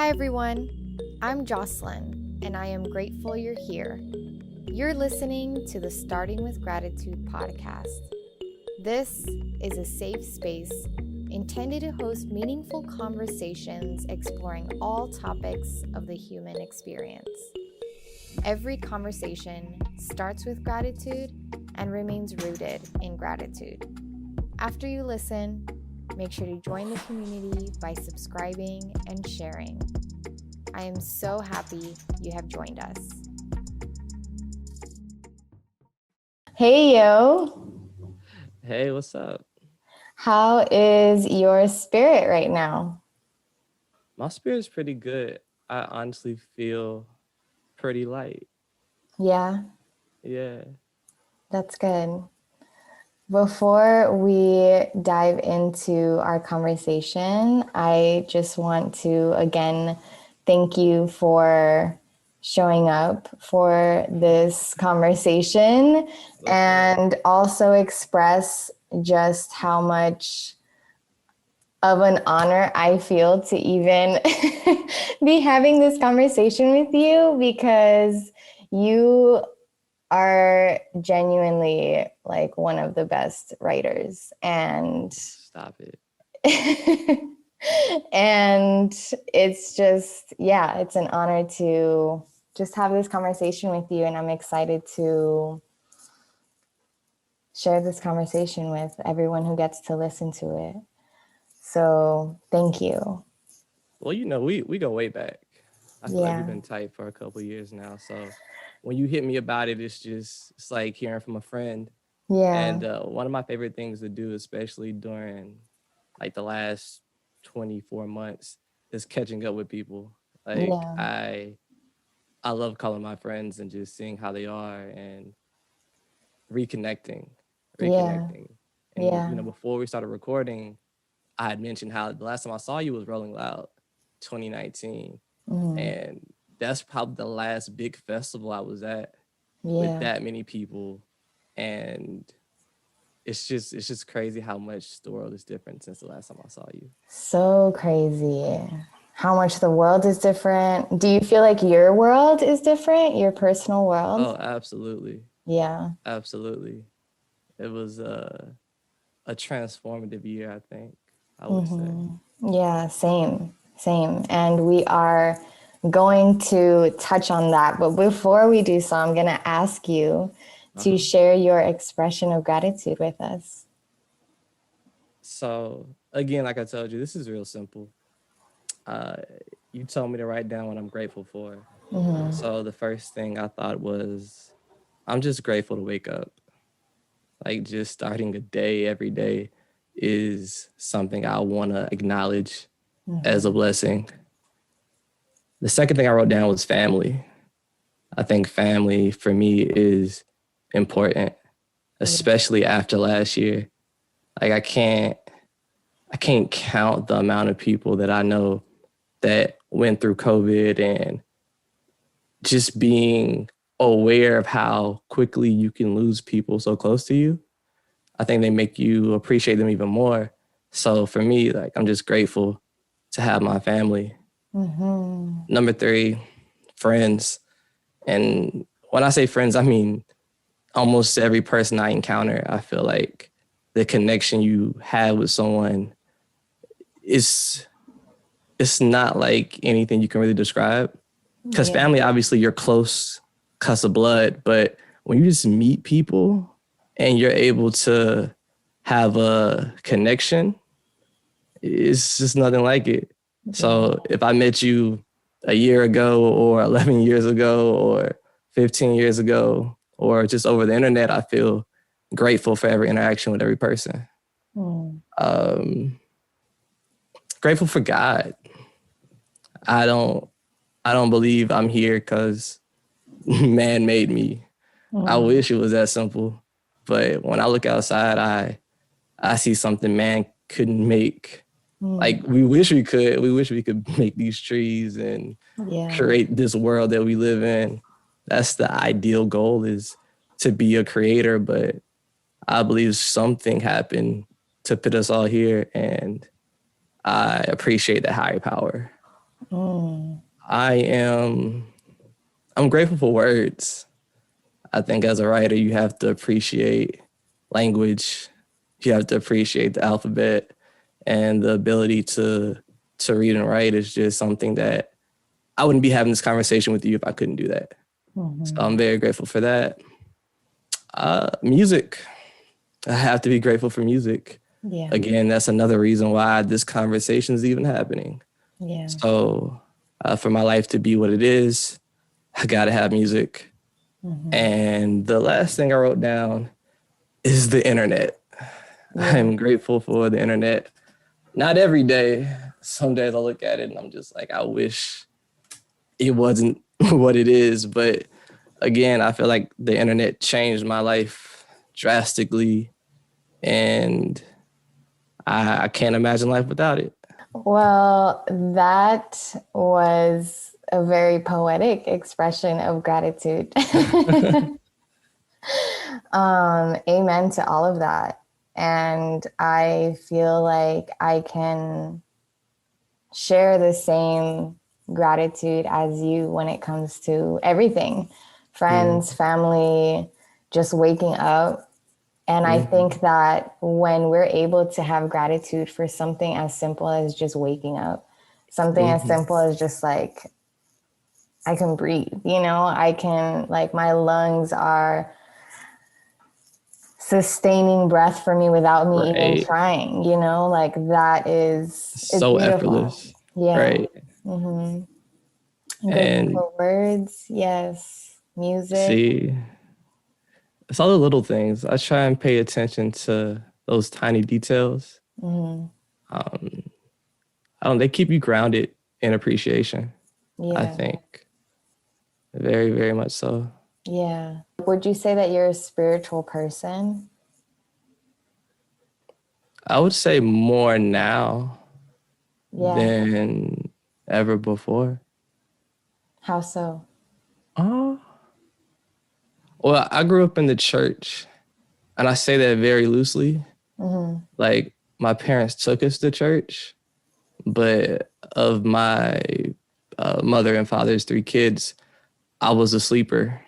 Hi everyone, I'm Jocelyn, and I am grateful you're here. You're listening to the Starting with Gratitude podcast. This is a safe space intended to host meaningful conversations exploring all topics of the human experience. Every conversation starts with gratitude and remains rooted in gratitude. After you listen, make sure to join the community by subscribing and sharing. I am so happy you have joined us. Hey, yo. Hey, what's up? How is your spirit right now? My spirit's pretty good. I honestly feel pretty light. Yeah, Yeah. that's good. Before we dive into our conversation, I just want to again thank you for showing up for this conversation and also express just how much of an honor I feel to even be having this conversation with you, because you are genuinely like one of the best writers, and Stop it. and it's just, yeah, it's an honor to just have this conversation with you, and I'm excited to share this conversation with everyone who gets to listen to it. So thank you. Well, we go way back. I feel like we've Yeah. been tight for a couple of years now. So when you hit me about it, it's like hearing from a friend. Yeah. And one of my favorite things to do, especially during like the last 24 months, is catching up with people. Like Yeah. I love calling my friends and just seeing how they are and reconnecting. Yeah. And Yeah. before we started recording, I had mentioned how the last time I saw you was Rolling Loud, 2019. And that's probably the last big festival I was at with Yeah. that many people. And it's just crazy how much the world is different since the last time I saw you. So crazy. How much the world is different. Do you feel like your world is different? Your personal world? Oh, absolutely. Yeah. Absolutely. It was a transformative year, I think, I would say. Yeah, same. Same. And we are going to touch on that. But before we do so, I'm going to ask you to share your expression of gratitude with us. So again, like I told you, this is real simple. You told me to write down what I'm grateful for. So the first thing I thought was, I'm just grateful to wake up. Like just starting a day every day is something I want to acknowledge as a blessing. The second thing I wrote down was family. I think family for me is important, especially after last year. Like I can't count the amount of people that I know that went through COVID, and just being aware of how quickly you can lose people so close to you. I think they make you appreciate them even more. So for me, like, I'm just grateful to have my family. Number 3, friends. And when I say friends, I mean almost every person I encounter. I feel like the connection you have with someone is, it's not like anything you can really describe. Because family, obviously, you're close cuss of blood, but when you just meet people and you're able to have a connection, it's just nothing like it. So if I met you a year ago or 11 years ago or 15 years ago or just over the internet, I feel grateful for every interaction with every person. Grateful for God. I don't believe I'm here because man made me. I wish it was that simple. But when I look outside, I see something man couldn't make. Like we wish we could. We wish we could make these trees and create this world that we live in. That's the ideal goal, is to be a creator. But I believe something happened to put us all here, and I appreciate the higher power. I'm grateful for words. I think as a writer, you have to appreciate language. You have to appreciate the alphabet, and the ability to read and write is just something that I wouldn't be having this conversation with you if I couldn't do that. So I'm very grateful for that. Music. I have to be grateful for music. Yeah. Again, that's another reason why this conversation is even happening. Yeah. So for my life to be what it is, I gotta have music. And the last thing I wrote down is the internet. Yeah. I'm grateful for the internet. Not every day. Some days I look at it and I'm just like, I wish it wasn't what it is. But again, I feel like the internet changed my life drastically, and I can't imagine life without it. Well, that was a very poetic expression of gratitude. Amen to all of that. And I feel like I can share the same gratitude as you when it comes to everything, friends, family, just waking up. And I think that when we're able to have gratitude for something as simple as just waking up, something as simple as just like, I can breathe, I can, like, my lungs are sustaining breath for me without me even trying, like that is so effortless. Yeah. Right. Grateful for words. Yes. Music. See, it's all the little things. I try and pay attention to those tiny details. They keep you grounded in appreciation. Yeah. I think very, very much so. Yeah. Would you say that you're a spiritual person? I would say more now than ever before. How so? Well, I grew up in the church, and I say that very loosely. Like, my parents took us to church, but of my mother and father's 3 kids, I was a sleeper.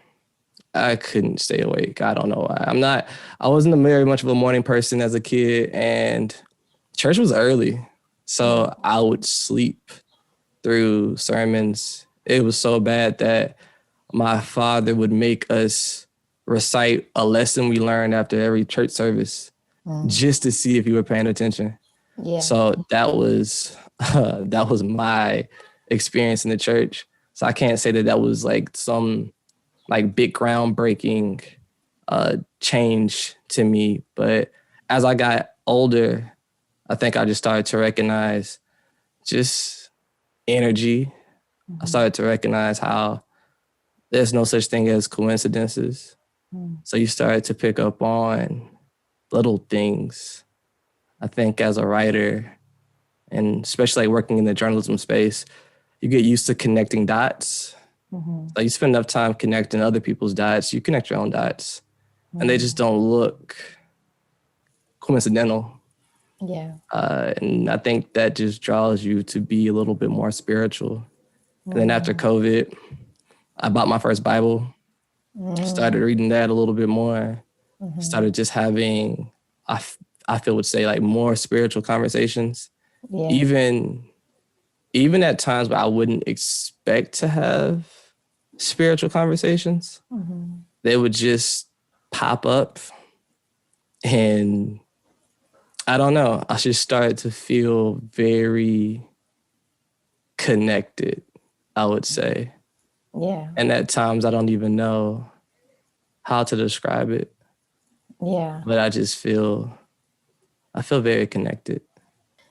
I couldn't stay awake. I don't know why. I wasn't very much of a morning person as a kid, and church was early. So I would sleep through sermons. It was so bad that my father would make us recite a lesson we learned after every church service just to see if you were paying attention. Yeah. So that was my experience in the church. So I can't say that was like some like big groundbreaking change to me. But as I got older, I think I just started to recognize just energy. I started to recognize how there's no such thing as coincidences. So you started to pick up on little things. I think as a writer, and especially like working in the journalism space, you get used to connecting dots. So you spend enough time connecting other people's dots, you connect your own dots, and they just don't look coincidental. Yeah. And I think that just draws you to be a little bit more spiritual. And then after COVID, I bought my first Bible, started reading that a little bit more, started just having, I feel would say like more spiritual conversations. Yeah. Even at times where I wouldn't expect to have spiritual conversations, they would just pop up, and I don't know, I just started to feel very connected, I would say. Yeah. And at times I don't even know how to describe it. Yeah. But I feel very connected.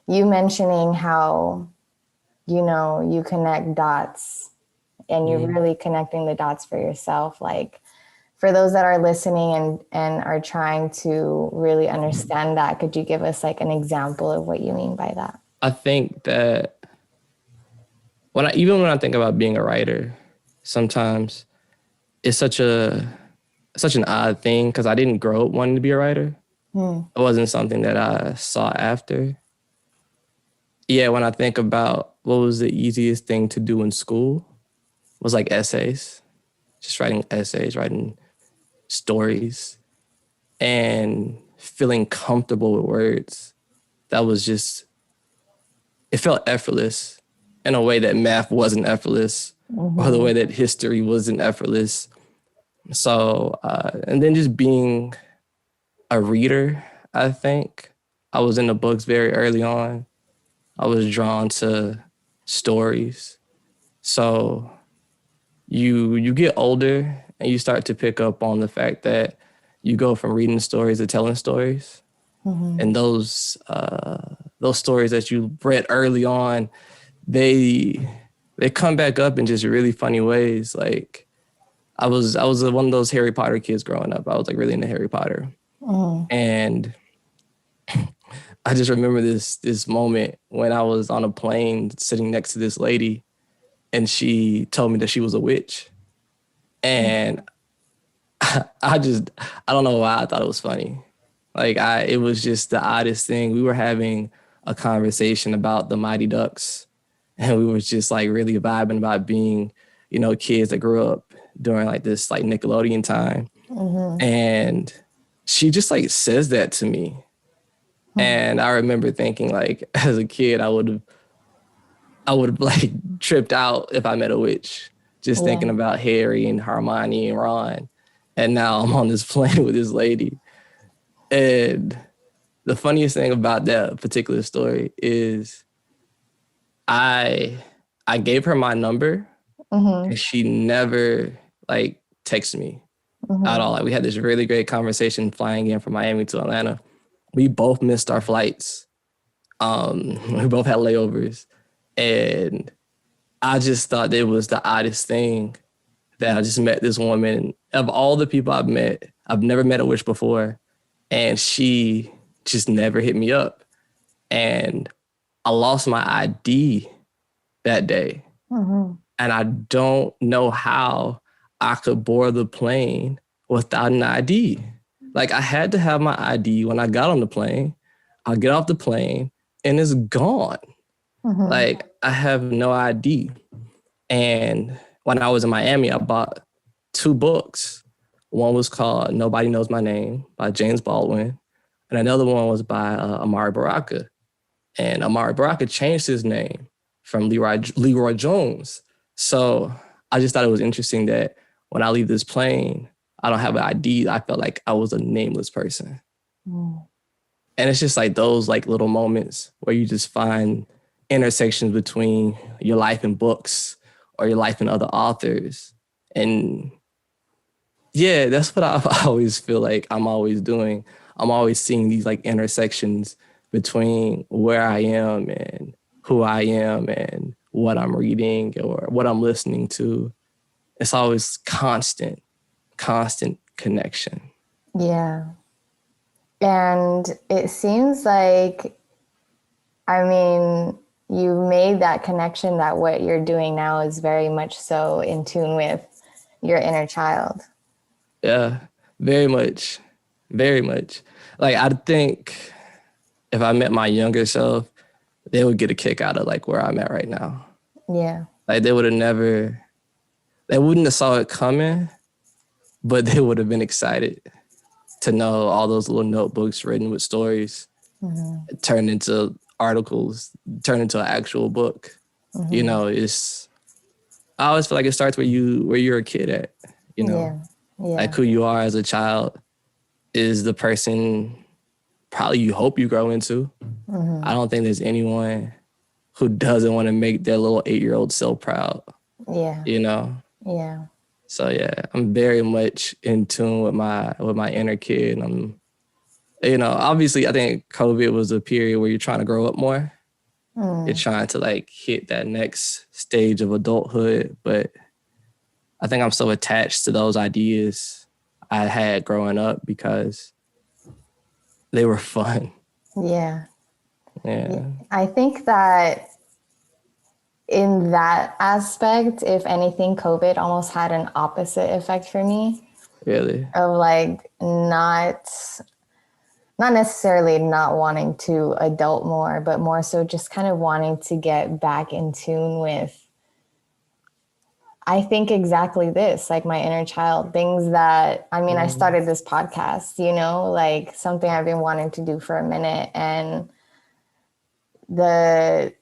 You mentioning how, you connect dots, and you're really connecting the dots for yourself. Like, for those that are listening and are trying to really understand that, could you give us like an example of what you mean by that? I think that when I think about being a writer, sometimes it's such an odd thing because I didn't grow up wanting to be a writer. It wasn't something that I sought after. Yeah, when I think about what was the easiest thing to do in school was like essays, just writing essays, writing stories, and feeling comfortable with words. That was just, it felt effortless in a way that math wasn't effortless, or the way that history wasn't effortless. So, and then just being a reader, I think. I was in the books very early on. I was drawn to stories. So you get older and you start to pick up on the fact that you go from reading stories to telling stories. And those stories that you read early on, they come back up in just really funny ways. Like I was one of those Harry Potter kids growing up. I was like really into Harry Potter. And I just remember this moment when I was on a plane sitting next to this lady, and she told me that she was a witch. And I don't know why I thought it was funny. Like it was just the oddest thing. We were having a conversation about the Mighty Ducks, and we were just like really vibing about being, kids that grew up during like this like Nickelodeon time. And she just like says that to me. And I remember thinking like as a kid, I would have like tripped out if I met a witch, just thinking about Harry and Hermione and Ron. And now I'm on this plane with this lady. And the funniest thing about that particular story is I gave her my number, and she never like texted me at all. Like we had this really great conversation flying in from Miami to Atlanta. We both missed our flights. We both had layovers, and I just thought it was the oddest thing that I just met this woman. Of all the people I've met, I've never met a witch before, and she just never hit me up. And I lost my ID that day. And I don't know how I could board the plane without an ID. Like I had to have my ID when I got on the plane. I'll get off the plane and it's gone. Like I have no ID. And when I was in Miami, I bought 2 books. One was called Nobody Knows My Name by James Baldwin. And another one was by Amari Baraka. And Amari Baraka changed his name from Leroy Jones. So I just thought it was interesting that when I leave this plane, I don't have an ID. I felt like I was a nameless person. And it's just like those like little moments where you just find intersections between your life and books or your life and other authors. And yeah, that's what I always feel like I'm always doing. I'm always seeing these like intersections between where I am and who I am and what I'm reading or what I'm listening to. It's always constant connection. Yeah. And it seems like, I mean, you made that connection that what you're doing now is very much so in tune with your inner child. Yeah, very much. Very much. Like, I think if I met my younger self, they would get a kick out of like where I'm at right now. Yeah. Like they wouldn't have saw it coming, but they would have been excited to know all those little notebooks written with stories turned into articles, turned into an actual book. I always feel like it starts where you're a kid at, Yeah. like who you are as a child is the person probably you hope you grow into. I don't think there's anyone who doesn't want to make their little 8-year-old self proud. Yeah. Yeah. So yeah, I'm very much in tune with my inner kid. And obviously I think COVID was a period where you're trying to grow up more. You're trying to like hit that next stage of adulthood. But I think I'm so attached to those ideas I had growing up because they were fun. Yeah. Yeah. I think that in that aspect, if anything, COVID almost had an opposite effect for me. Really? Of like not not necessarily not wanting to adult more, but more so just kind of wanting to get back in tune with, I think exactly this, like my inner child, things that, I mean, I started this podcast, you know, like something I've been wanting to do for a minute. And the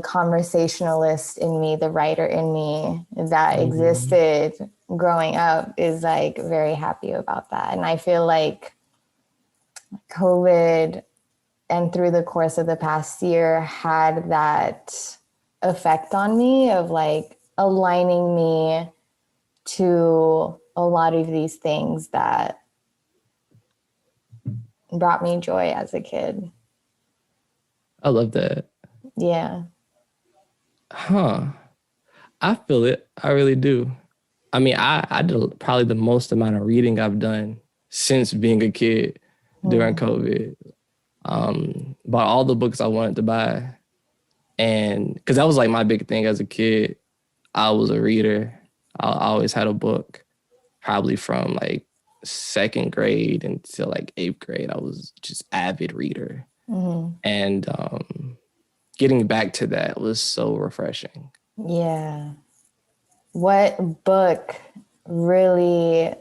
conversationalist in me, the writer in me that existed growing up is like very happy about that. And I feel like COVID and through the course of the past year had that effect on me of like aligning me to a lot of these things that brought me joy as a kid. I love that. Yeah. Huh. I feel it. I really do. I mean, I did probably the most amount of reading I've done since being a kid during COVID. Bought all the books I wanted to buy. And because that was like my big thing as a kid. I was a reader. I always had a book, probably from like second grade until like eighth grade. I was just avid reader. And getting back to that was so refreshing. Yeah. What book really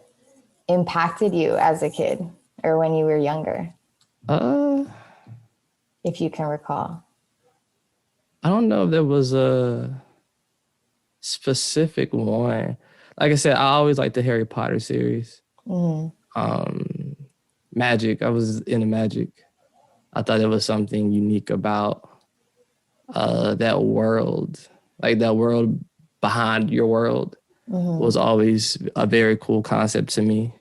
impacted you as a kid or when you were younger? If you can recall. I don't know if there was a specific one. Like I said, I always liked the Harry Potter series. Magic. I was into magic. I thought there was something unique about that world. Like that world behind your world was always a very cool concept to me.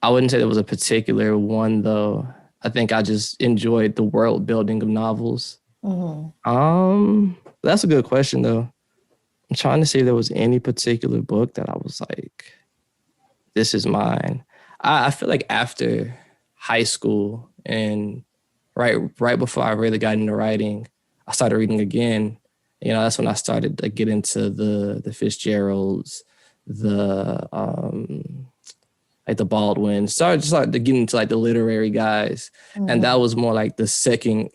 I wouldn't say there was a particular one though. I think I just enjoyed the world building of novels. That's a good question though. I'm trying to see if there was any particular book that I was like, this is mine. I feel like after high school and right before I really got into writing, I started reading again. You know, that's when I started to get into the Fitzgeralds, the like the Baldwin. Started just like to get into like the literary guys, and that was more like the second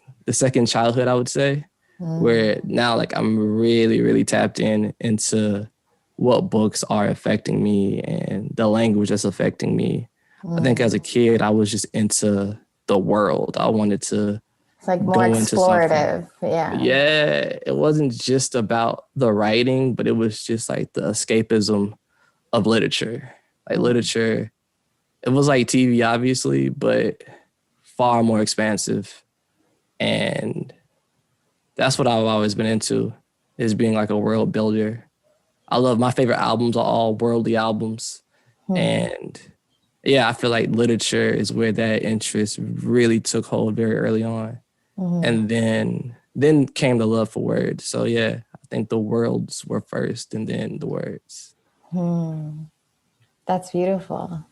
childhood, I would say, where now like I'm really tapped into what books are affecting me and the language that's affecting me. I think as a kid, I was just into the world. I wanted to it's like more explorative. Yeah, it wasn't just about the writing, but it was just like the escapism of literature. Like literature, it was like TV, obviously, but far more expansive. And that's what I've always been into, is being like a world builder. I love, my favorite albums are all worldly albums. And yeah, I feel like literature is where that interest really took hold very early on. And then came the love for words. So yeah, I think the worlds were first and then the words. That's beautiful.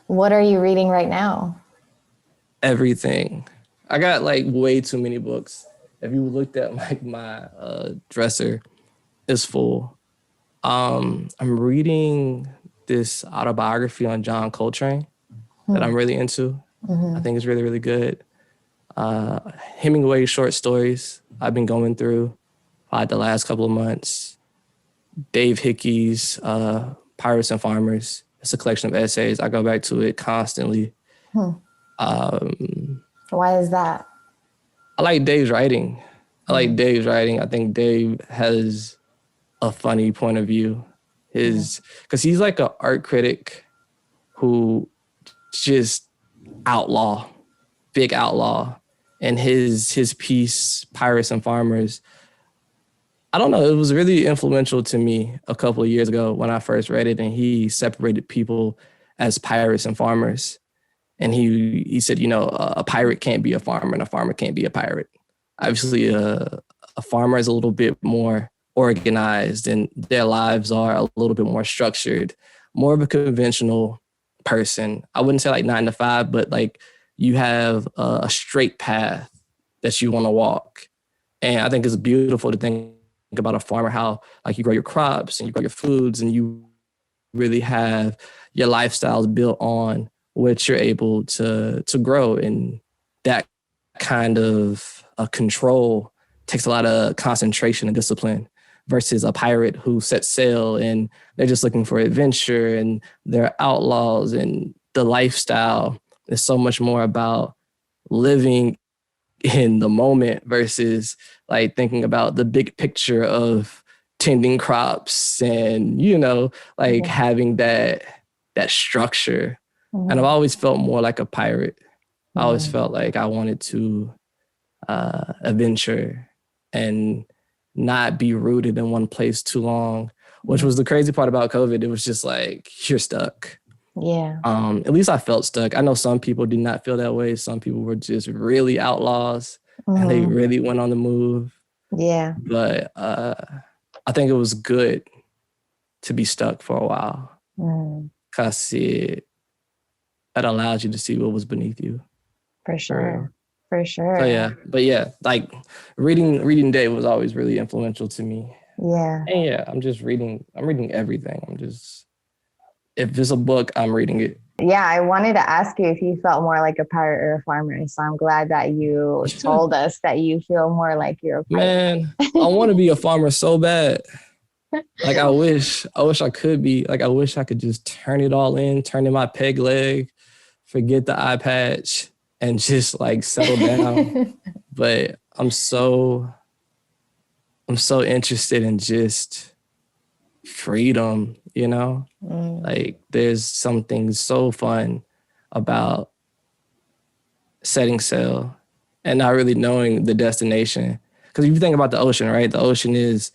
What are you reading right now? Everything. I got like way too many books. If you looked at like my dresser, it's full. I'm reading this autobiography on John Coltrane that I'm really into. I think it's really good. Hemingway's short stories I've been going through the last couple of months. Dave Hickey's Pirates and Farmers. It's a collection of essays. I go back to it constantly. Why is that? I like Dave's writing. I think Dave has a funny point of view. Because he's like an art critic who just big outlaw. And his piece, Pirates and Farmers, I don't know, it was really influential to me a couple of years ago when I first read it, and he separated people as pirates and farmers. And he said, you know, a pirate can't be a farmer and a farmer can't be a pirate. Obviously, a farmer is a little bit more organized and their lives are a little bit more structured, more of a conventional person. I wouldn't say like 9 to 5, but like you have a straight path that you want to walk. And I think it's beautiful to think about a farmer, how like you grow your crops and you grow your foods and you really have your lifestyles built on which you're able to grow. And that kind of control takes a lot of concentration and discipline versus a pirate who sets sail and they're just looking for adventure and they're outlaws, and the lifestyle is so much more about living in the moment versus like thinking about the big picture of tending crops and, like having that structure. And I've always felt more like a pirate. I always felt like I wanted to adventure and not be rooted in one place too long, which was the crazy part about COVID. It was just like, you're stuck. Yeah. At least I felt stuck. I know some people did not feel that way. Some people were just really outlaws and they really went on the move. Yeah. But I think it was good to be stuck for a while because it allows you to see what was beneath you. For sure. For sure. So yeah, but yeah, like reading day was always really influential to me. Yeah. And yeah, I'm reading everything. If there's a book, I'm reading it. Yeah, I wanted to ask you if you felt more like a pirate or a farmer. So I'm glad that you told us that you feel more like you're a pirate. Man, I want to be a farmer so bad. Like I wish I could be. Like I wish I could just turn it all in, turn in my peg leg, forget the eye patch, and just like settle down. But I'm so interested in just freedom, like there's something so fun about setting sail and not really knowing the destination. Because if you think about the ocean, right? The ocean is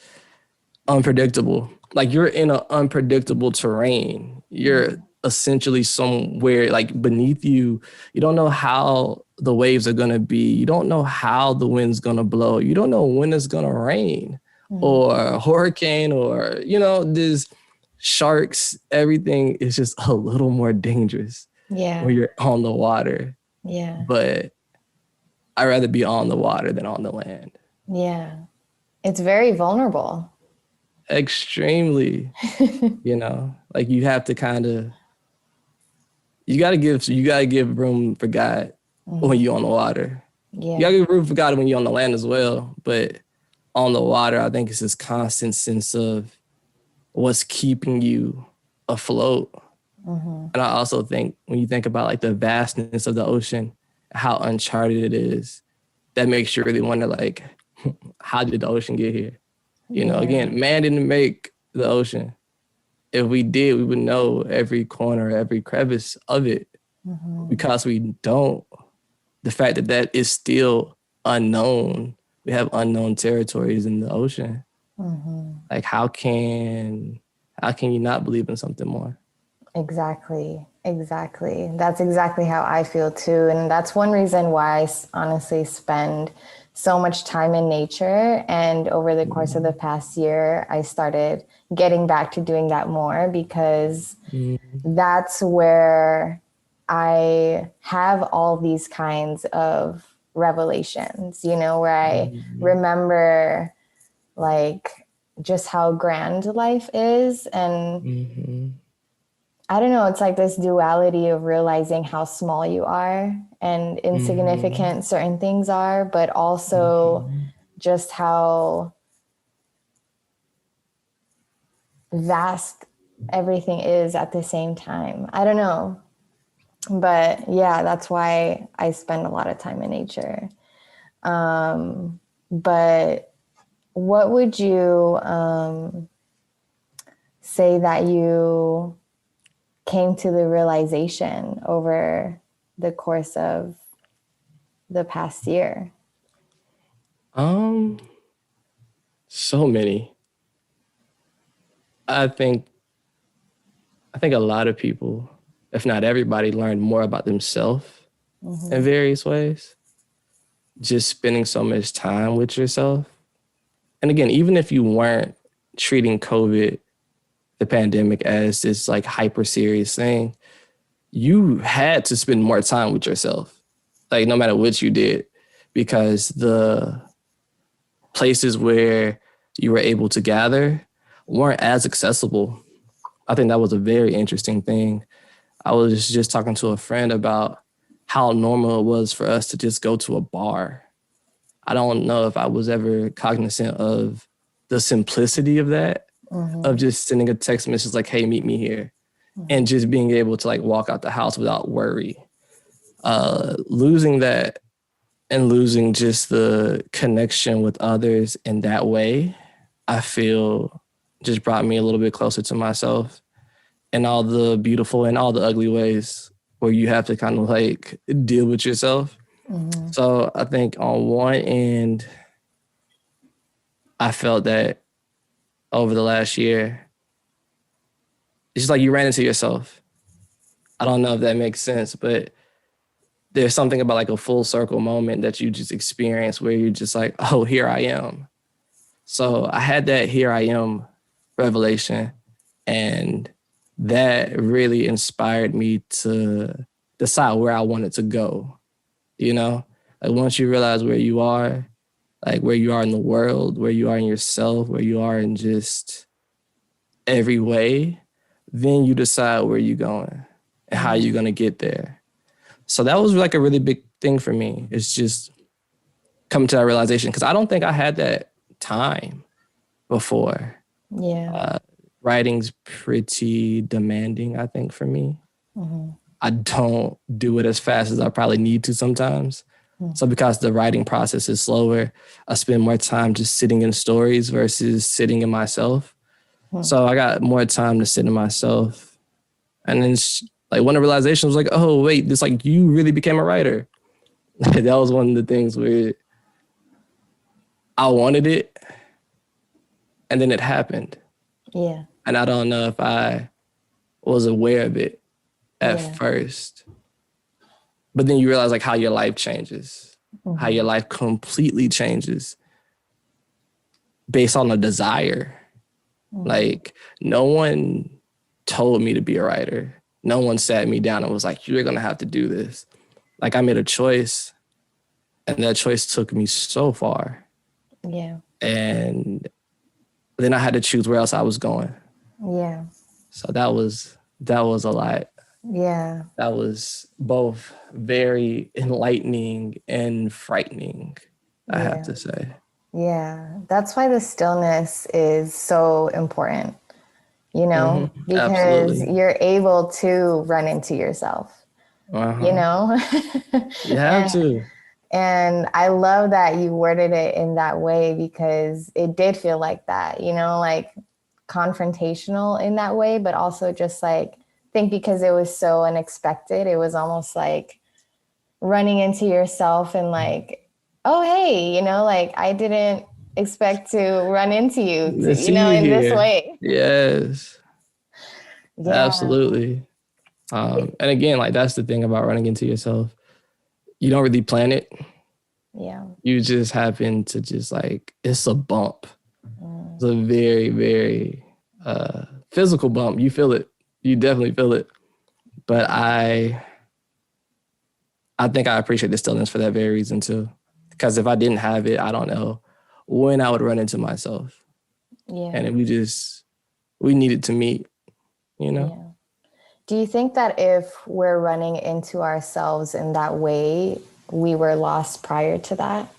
unpredictable. Like you're in an unpredictable terrain. You're essentially somewhere like beneath you. You don't know how the waves are going to be. You don't know how the wind's going to blow. You don't know when it's going to rain or a hurricane or, there's sharks. Everything is just a little more dangerous when you're on the water. Yeah. But I'd rather be on the water than on the land. Yeah. It's very vulnerable. Extremely, like you have to kind of, you gotta give room for God when you're on the water. Yeah. You gotta give room for God when you're on the land as well. But on the water, I think it's this constant sense of what's keeping you afloat. And I also think when you think about like the vastness of the ocean, how uncharted it is, that makes you really wonder like, how did the ocean get here? Again, man didn't make the ocean. If we did, we would know every corner, every crevice of it. Because we don't. The fact that is still unknown. We have unknown territories in the ocean. Like how can you not believe in something more? Exactly. That's exactly how I feel too. And that's one reason why I honestly spend so much time in nature. And over the course of the past year, I started getting back to doing that more because that's where I have all these kinds of revelations, where I remember like just how grand life is. And I don't know, it's like this duality of realizing how small you are and insignificant certain things are, but also just how vast everything is at the same time. I don't know. But yeah, that's why I spend a lot of time in nature. But what would you say that you came to the realization over the course of the past year? So many. I think a lot of people, if not everybody, learned more about themselves in various ways. Just spending so much time with yourself. And again, even if you weren't treating COVID, the pandemic, as this like hyper serious thing, you had to spend more time with yourself, like no matter what you did, because the places where you were able to gather weren't as accessible. I think that was a very interesting thing. I was just talking to a friend about how normal it was for us to just go to a bar. I don't know if I was ever cognizant of the simplicity of that, of just sending a text message like, hey, meet me here. And just being able to like walk out the house without worry. Losing that and losing just the connection with others in that way, I feel just brought me a little bit closer to myself in all the beautiful and all the ugly ways where you have to kind of like deal with yourself. So I think on one end, I felt that over the last year, it's just like you ran into yourself. I don't know if that makes sense, but there's something about like a full circle moment that you just experience where you're just like, oh, here I am. So I had that here I am revelation, and that really inspired me to decide where I wanted to go. You know, like once you realize where you are, like where you are in the world, where you are in yourself, where you are in just every way, then you decide where you're going and how you're going to get there. So that was like a really big thing for me. It's just coming to that realization, because I don't think I had that time before. Yeah. Writing's pretty demanding, I think, for me. I don't do it as fast as I probably need to sometimes. So because the writing process is slower, I spend more time just sitting in stories versus sitting in myself. So I got more time to sit in myself. And then like one of the realizations was like, oh, wait, this like you really became a writer. That was one of the things where I wanted it and then it happened. Yeah. And I don't know if I was aware of it at first. But then you realize like how your life changes, how your life completely changes based on a desire. Like no one told me to be a writer. No one sat me down and was like, you're going to have to do this. Like I made a choice, and that choice took me so far. Yeah. And then I had to choose where else I was going. Yeah. So that was a lot. Yeah. That was both very enlightening and frightening, I have to say. Yeah. That's why the stillness is so important, you know, because Absolutely. you're able to run into yourself, you know? You have to. And I love that you worded it in that way, because it did feel like that, you know, like confrontational in that way, but also just like, I think because it was so unexpected, it was almost like running into yourself and like, oh, hey, you know, like I didn't expect to run into you, you know, in this way. Yes. Yeah. Absolutely. And again, like that's the thing about running into yourself. You don't really plan it. Yeah. You just happen to just like, it's a bump. It's a very, very physical bump. You feel it. You definitely feel it. But I think I appreciate the stillness for that very reason too. Because if I didn't have it, I don't know when I would run into myself. Yeah. And we needed to meet, you know? Yeah. Do you think that if we're running into ourselves in that way, we were lost prior to that?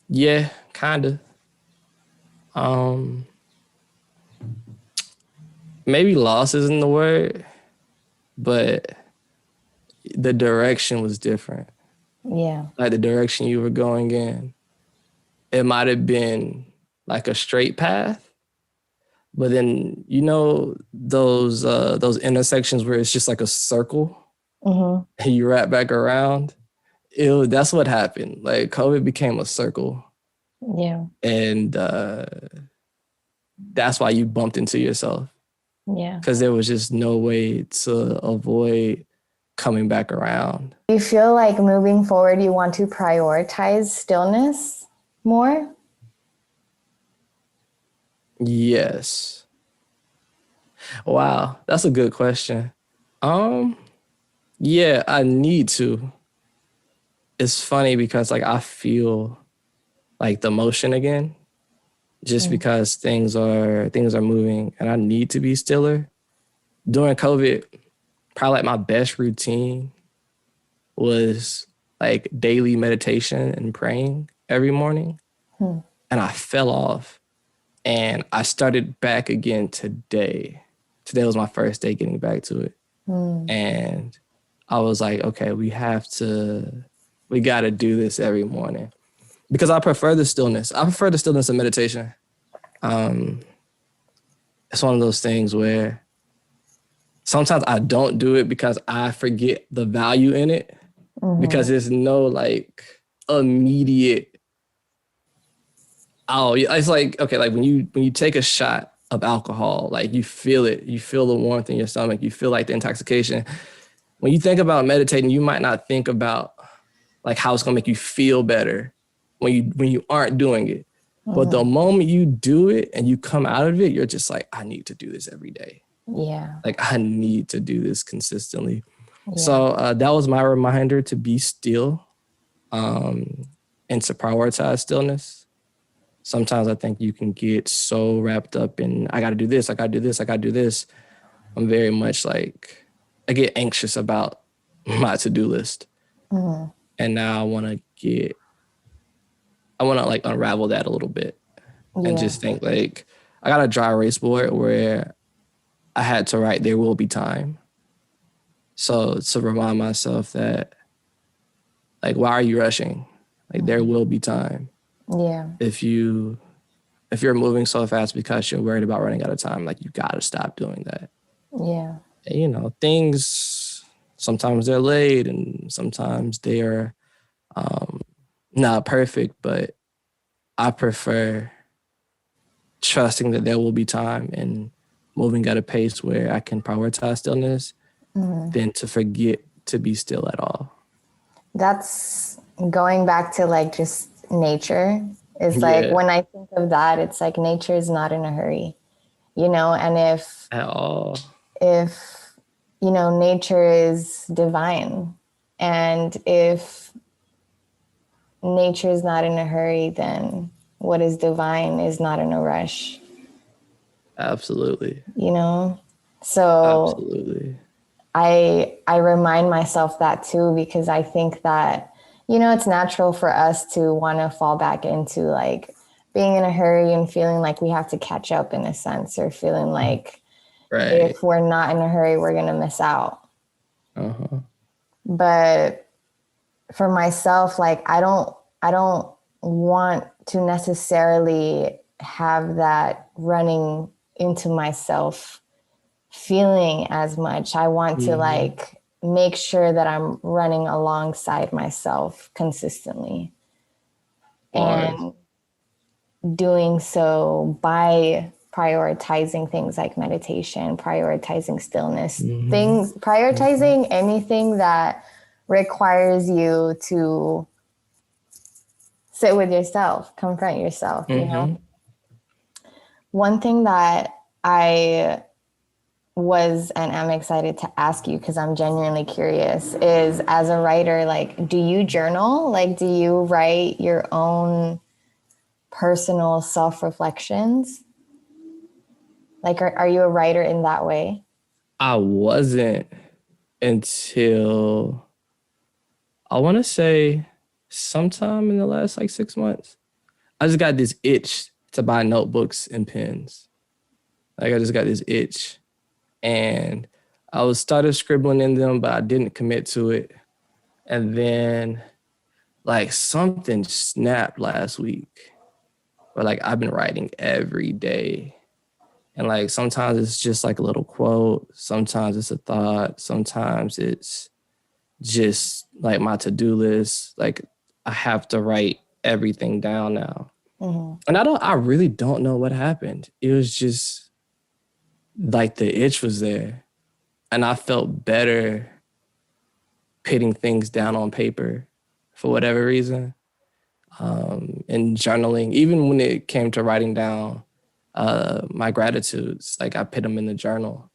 Yeah, kind of. Maybe loss isn't the word, but the direction was different. Yeah. Like the direction you were going in, it might have been like a straight path, but then you know those intersections where it's just like a circle and you wrap back around. That's what happened. Like COVID became a circle. Yeah. And that's why you bumped into yourself. Yeah. Because there was just no way to avoid coming back around. Do you feel like moving forward, you want to prioritize stillness more? Yes. Wow, that's a good question. Yeah, I need to. It's funny because like I feel like the motion again, just because things are moving and I need to be stiller. during COVID, probably like my best routine was like daily meditation and praying every morning. And I fell off and I started back again today. Today was my first day getting back to it. And I was like, okay, we got to do this every morning because I prefer the stillness. I prefer the stillness of meditation. It's one of those things where sometimes I don't do it because I forget the value in it because there's no like immediate, it's like, okay, like when you take a shot of alcohol, like you feel it, you feel the warmth in your stomach, you feel like the intoxication. When you think about meditating, you might not think about like how it's gonna make you feel better when you aren't doing it. But the moment you do it and you come out of it, you're just like, I need to do this every day. Yeah. Like I need to do this consistently. Yeah. So that was my reminder to be still and to prioritize stillness. Sometimes I think you can get so wrapped up in, I got to do this, I got to do this, I got to do this. I'm very much like, I get anxious about my to-do list. And now I want to like unravel that a little bit and just think like, I got a dry erase board where I had to write, there will be time. So to remind myself that like, why are you rushing? Like there will be time. Yeah. If you're moving so fast because you're worried about running out of time, like you gotta stop doing that. Yeah. And, you know, things, sometimes they're late and sometimes they're not perfect, but I prefer trusting that there will be time and moving at a pace where I can prioritize stillness than to forget to be still at all. That's going back to like just nature. It's like when I think of that, it's like nature is not in a hurry, you know, and if you know, nature is divine, and if nature is not in a hurry, then what is divine is not in a rush. Absolutely. You know? So absolutely. I remind myself that too, because I think that, you know, it's natural for us to want to fall back into like being in a hurry and feeling like we have to catch up in a sense, or feeling like if we're not in a hurry, we're going to miss out. But for myself, like, I don't want to necessarily have that running into myself feeling as much. I want to like make sure that I'm running alongside myself consistently. And doing so by prioritizing things like meditation, prioritizing stillness, prioritizing anything that requires you to sit with yourself, confront yourself, you know? One thing that I was and am excited to ask you, because I'm genuinely curious, is as a writer, like, do you journal? Like, do you write your own personal self-reflections? Like, are you a writer in that way? I wasn't until, I want to say sometime in the last like 6 months. I just got this itch to buy notebooks and pens. Like I just got this itch. And I started scribbling in them, but I didn't commit to it. And then like something snapped last week where like I've been writing every day. And like sometimes it's just like a little quote, sometimes it's a thought, sometimes it's just like my to-do list. Like I have to write everything down now. And I really don't know what happened. It was just like the itch was there. And I felt better putting things down on paper for whatever reason. And journaling, even when it came to writing down my gratitudes, like I put them in the journal,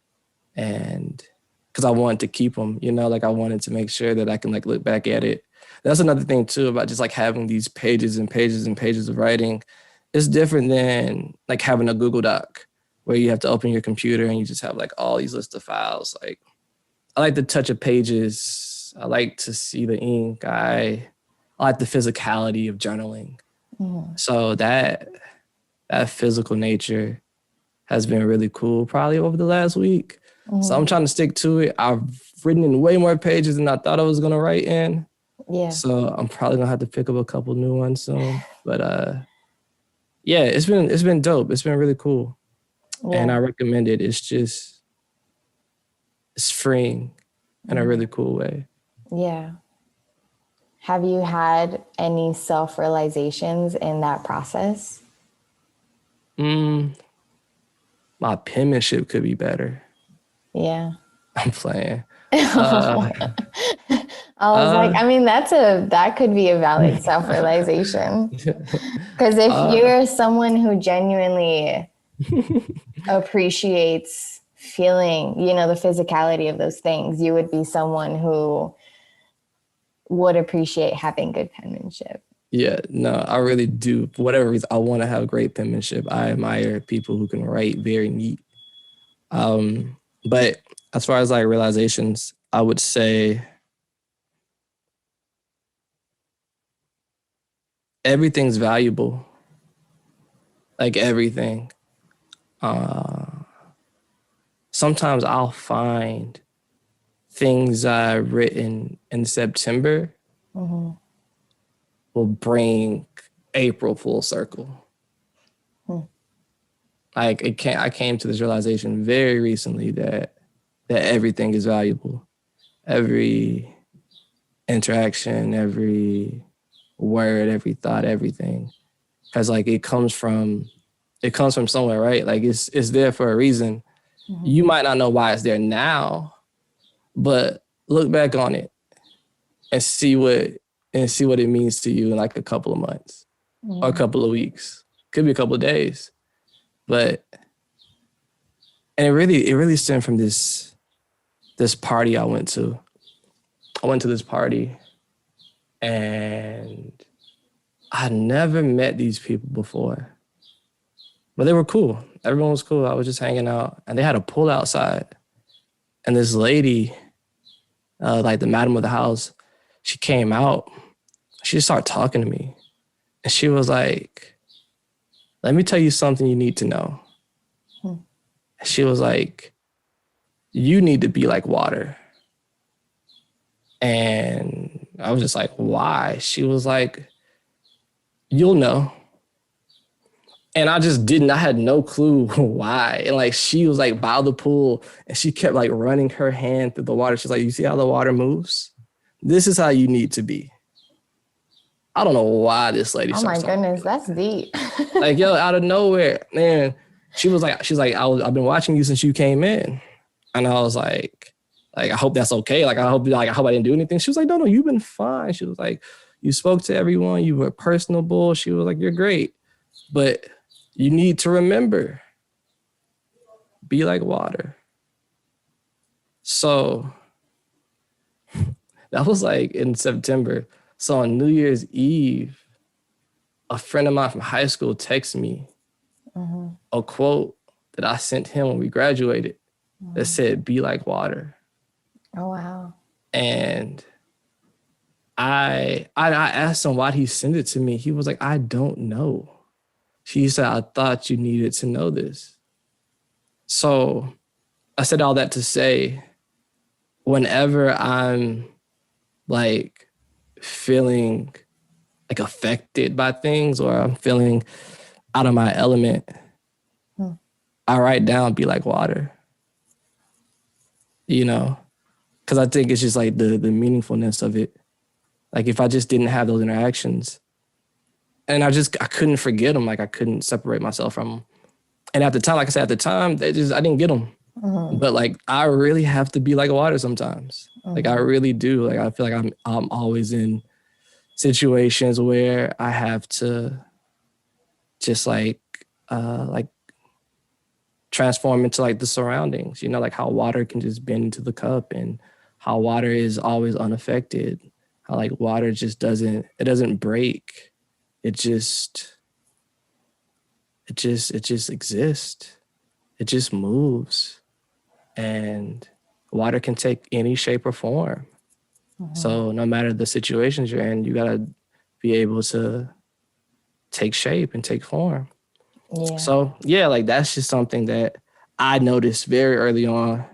and because I wanted to keep them, you know, like I wanted to make sure that I can like look back at it. That's another thing too about just like having these pages and pages and pages of writing. It's different than like having a Google Doc where you have to open your computer and you just have like all these lists of files. Like, I like the touch of pages. I like to see the ink. I like the physicality of journaling. So that physical nature has been really cool probably over the last week. So I'm trying to stick to it. I've written in way more pages than I thought I was gonna write in. Yeah. So I'm probably gonna have to pick up a couple new ones soon. But yeah, it's been dope. It's been really cool. Yeah. And I recommend it. It's freeing in a really cool way. Yeah. Have you had any self-realizations in that process? My penmanship could be better. Yeah. I'm playing. I was like, I mean, that could be a valid self-realization. Because if you're someone who genuinely appreciates feeling, the physicality of those things, you would be someone who would appreciate having good penmanship. Yeah, no, I really do. For whatever reason, I want to have great penmanship. I admire people who can write very neat. But as far as like realizations, I would say everything's valuable. Like everything. Sometimes I'll find things I've written in September will bring April full circle. Like I came to this realization very recently that everything is valuable. Every interaction, every word, every thought, everything. Because like it comes from somewhere, right? Like it's there for a reason. You might not know why it's there now, but look back on it and see what it means to you in like a couple of months or a couple of weeks. Could be a couple of days. But and it really stemmed from this party I went to. I went to this party and I never met these people before. But they were cool. Everyone was cool. I was just hanging out and they had a pool outside. And this lady, like the madam of the house, she came out. She just started talking to me. And she was like, let me tell you something you need to know. She was like, you need to be like water. And I was just like, why? She was like, you'll know. And I just didn't, I had no clue why. And like, she was like by the pool and she kept like running her hand through the water. She's like, you see how the water moves? This is how you need to be. I don't know why this lady. Oh my goodness, that's deep. Like, yo, out of nowhere, man. She's like, I've been watching you since you came in. And I was like, I hope that's okay. Like, I hope I didn't do anything. She was like, no, you've been fine. She was like, you spoke to everyone. You were personable. She was like, you're great. But you need to remember, be like water. So that was like in September. So on New Year's Eve, a friend of mine from high school texted me a quote that I sent him when we graduated that said, be like water. Oh, wow. And I asked him why he sent it to me. He was like, I don't know. He said, I thought you needed to know this. So I said all that to say, whenever I'm like feeling like affected by things or I'm feeling out of my element, I write down, be like water. You know, because I think it's just like the meaningfulness of it. Like if I just didn't have those interactions and I couldn't forget them. Like I couldn't separate myself from them. And at the time, like I said, at the time, I didn't get them. But like, I really have to be like water sometimes. Like I really do. Like, I feel like I'm always in situations where I have to just like transform into like the surroundings, you know, like how water can just bend into the cup and how water is always unaffected. How like water just doesn't break. It just exists. it just moves. And water can take any shape or form. So no matter the situations you're in, you gotta be able to take shape and take form. Yeah. So yeah, like that's just something that I noticed very early on.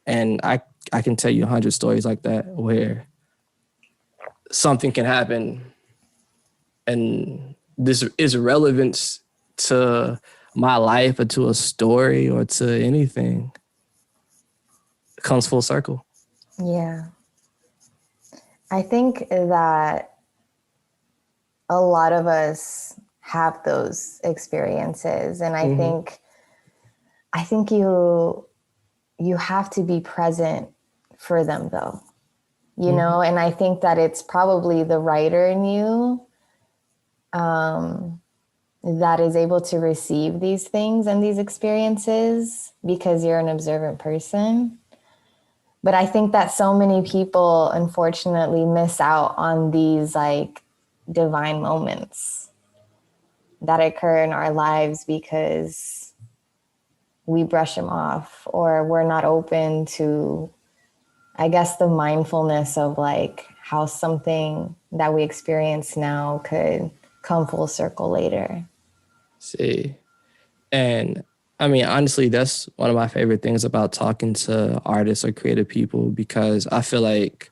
And I can tell you 100 stories like that where something can happen and this is relevance to my life or to a story or to anything. It comes full circle. Yeah. I think that a lot of us have those experiences, and I think you have to be present for them, though. You know, and I think that it's probably the writer in you that is able to receive these things and these experiences because you're an observant person. But I think that so many people, unfortunately, miss out on these like divine moments that occur in our lives because we brush them off, or we're not open to, I guess, the mindfulness of like how something that we experience now could come full circle later. See, and I mean, honestly, that's one of my favorite things about talking to artists or creative people, because I feel like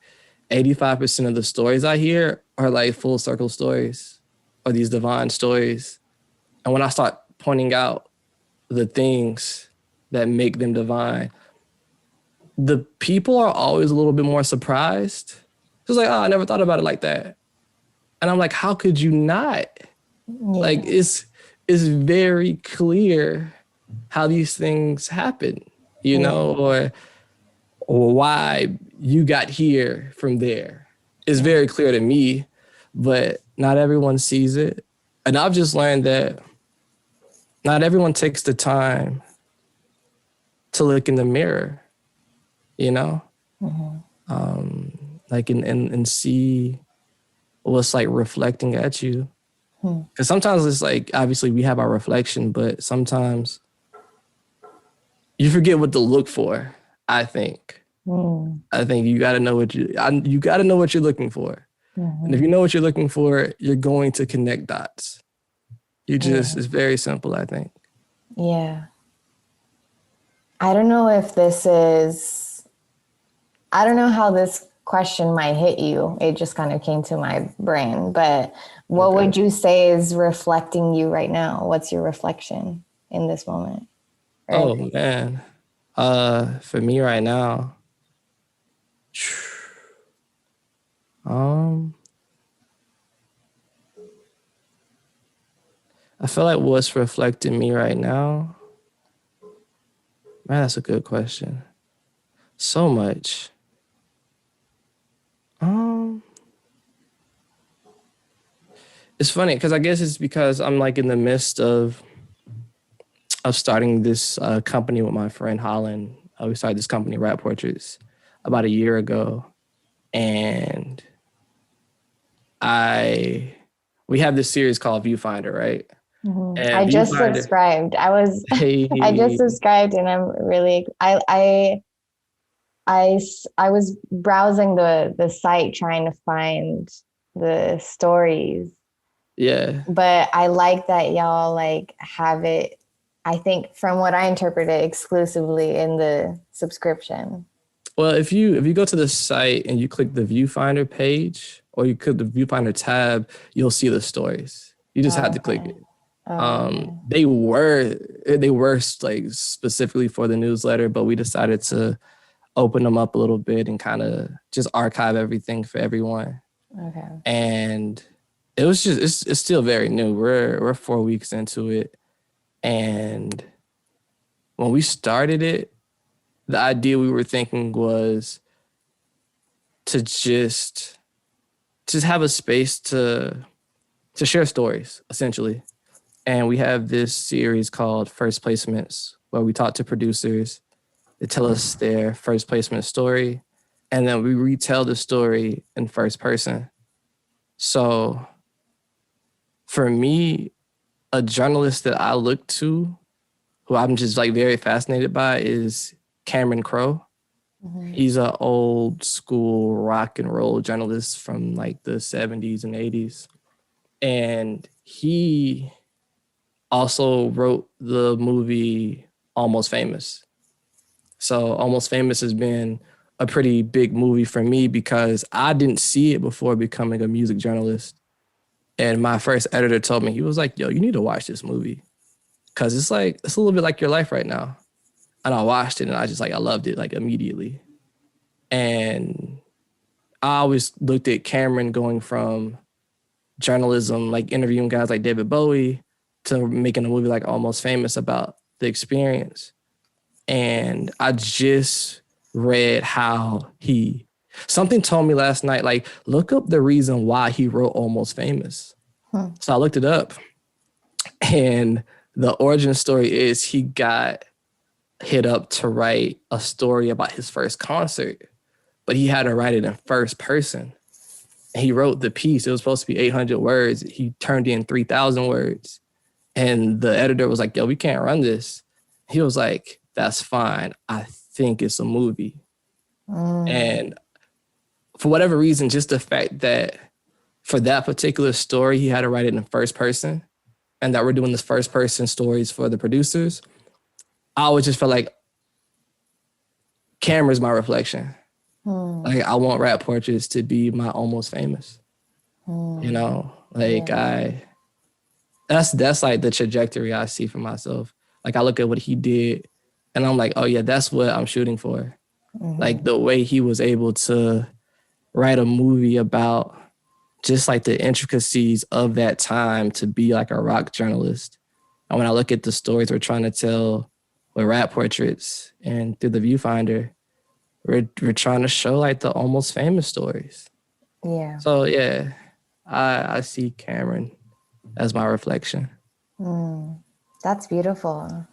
85% of the stories I hear are like full circle stories or these divine stories. And when I start pointing out the things that make them divine, the people are always a little bit more surprised. It's like, oh, I never thought about it like that. And I'm like, how could you not? Yeah. Like, it's very clear how these things happen, you know, or why you got here from there. It's very clear to me, but not everyone sees it. And I've just learned that not everyone takes the time to look in the mirror, you know, like and see what's like reflecting at you. Because sometimes it's like, obviously we have our reflection, but sometimes you forget what to look for, I think. I think you got to know what you got to know what you're looking for. And if you know what you're looking for, you're going to connect dots. It's very simple, I think. Yeah. I don't know how this question might hit you. It just kind of came to my brain, but what would you say is reflecting you right now? What's your reflection in this moment? Oh man. For me right now, I feel like what's reflecting me right now, man, that's a good question. So much. It's funny because I guess it's because I'm like in the midst of starting this company with my friend Holland. We started this company, Rap Portraits, about a year ago, and we have this series called Viewfinder, right? And I just subscribed. I just subscribed, and I'm really I was browsing the site trying to find the stories. Yeah. But I like that y'all like have it, I think from what I interpreted, exclusively in the subscription. Well, if you go to the site and you click the Viewfinder page or you click the Viewfinder tab, you'll see the stories. You just have to click it. They were like specifically for the newsletter, but we decided to open them up a little bit and kind of just archive everything for everyone. Okay. And it was just it's still very new. We're 4 weeks into it, and when we started it, the idea we were thinking was to just have a space to share stories, essentially. And we have this series called First Placements, where we talk to producers. They tell us their first placement story, and then we retell the story in first person. So for me, a journalist that I look to who I'm just like very fascinated by is Cameron Crowe. He's an old school rock and roll journalist from like the 70s and 80s. And he also wrote the movie Almost Famous. So Almost Famous has been a pretty big movie for me because I didn't see it before becoming a music journalist. And my first editor told me, he was like, yo, you need to watch this movie. Cause it's a little bit like your life right now. And I watched it and I loved it like immediately. And I always looked at Cameron going from journalism, like interviewing guys like David Bowie, to making a movie like Almost Famous about the experience. And I just read how something told me last night, like, look up the reason why he wrote Almost Famous. So I looked it up, and the origin story is he got hit up to write a story about his first concert, but he had to write it in first person. And he wrote the piece. It was supposed to be 800 words. He turned in 3,000 words. And the editor was like, yo, we can't run this. He was like, that's fine. I think it's a movie. And for whatever reason, just the fact that for that particular story, he had to write it in first person, and that we're doing this first person stories for the producers, I always just felt like camera's my reflection. Like, I want Rap Portraits to be my Almost Famous. You know, like that's like the trajectory I see for myself. Like, I look at what he did and I'm like, oh yeah, that's what I'm shooting for. Like the way he was able to write a movie about just like the intricacies of that time to be like a rock journalist. And when I look at the stories we're trying to tell with Rap Portraits and through the Viewfinder, we're trying to show like the Almost Famous stories. Yeah. So yeah, I see Cameron as my reflection. That's beautiful.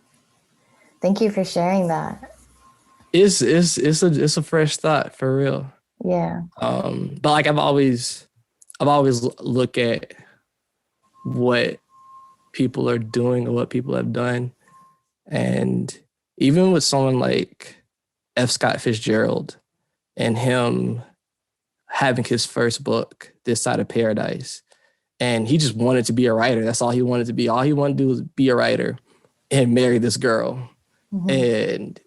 Thank you for sharing that. It's a fresh thought for real. Yeah. But like I've always looked at what people are doing or what people have done. And even with someone like F. Scott Fitzgerald and him having his first book, This Side of Paradise, and he just wanted to be a writer. That's all he wanted to be. All he wanted to do was be a writer and marry this girl. And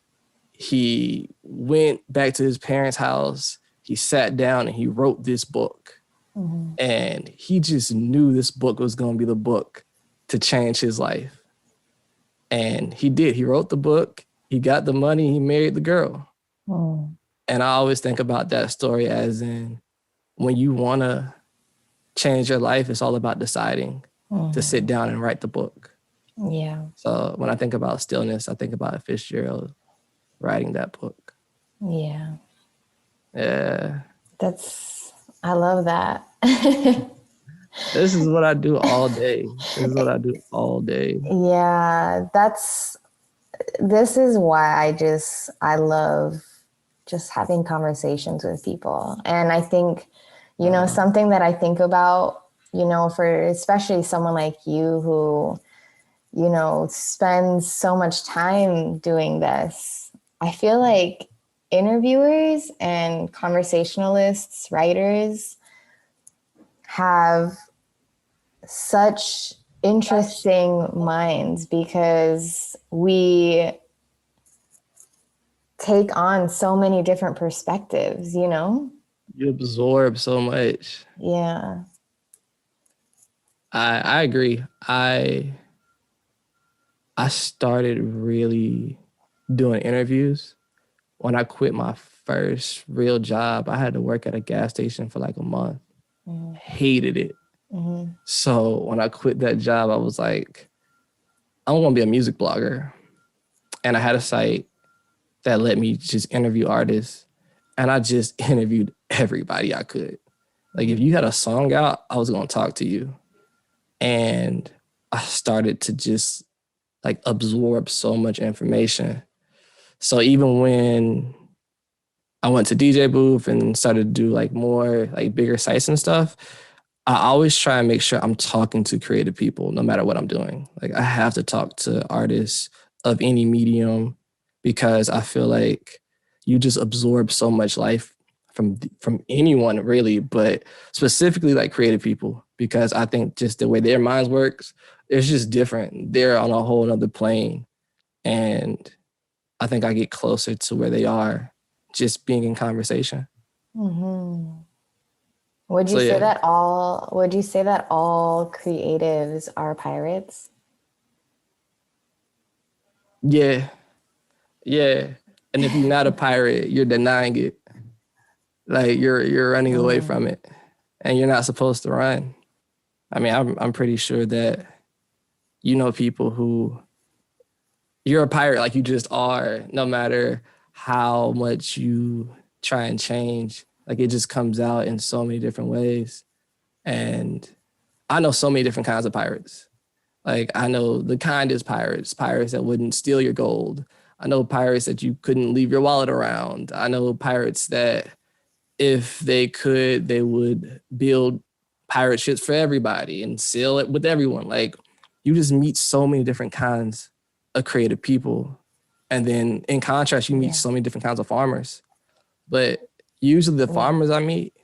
he went back to his parents' house. He sat down and he wrote this book. And he just knew this book was going to be the book to change his life. And he did. He wrote the book. He got the money. He married the girl. And I always think about that story as in when you want to change your life, it's all about deciding to sit down and write the book. Yeah. So when I think about Stillness, I think about Fitzgerald writing that book. Yeah. Yeah. I love that. This is what I do all day. Yeah, this is why I love just having conversations with people. And I think, you know, something that I think about, you know, for especially someone like you who, you know, spends so much time doing this, I feel like interviewers and conversationalists, writers have such interesting minds because we take on so many different perspectives, you know? You absorb so much. Yeah. I agree. I started really doing interviews when I quit my first real job. I had to work at a gas station for like a month. Hated it. So when I quit that job, I was like, I'm going to be a music blogger. And I had a site that let me just interview artists. And I just interviewed everybody I could. Like if you had a song out, I was going to talk to you. And I started to just like absorb so much information. So even when I went to DJ booth and started to do like more like bigger sites and stuff, I always try and make sure I'm talking to creative people no matter what I'm doing. Like I have to talk to artists of any medium, because I feel like you just absorb so much life from anyone really, but specifically like creative people, because I think just the way their minds works, it's just different. They're on a whole other plane. And I think I get closer to where they are just being in conversation. Mm-hmm. Would So you say yeah, that all creatives are pirates? yeah, yeah. And if you're not a pirate, you're denying it. Like you're running away from it, and you're not supposed to run. I mean, I'm pretty sure that you know people who you're a pirate, like you just are, no matter how much you try and change. Like it just comes out in so many different ways. And I know so many different kinds of pirates. Like I know the kindest pirates, pirates that wouldn't steal your gold. I know pirates that you couldn't leave your wallet around. I know pirates that if they could, they would build pirate ships for everybody and sail it with everyone. Like you just meet so many different kinds of creative people. And then in contrast, you meet so many different kinds of farmers. But usually the farmers I meet,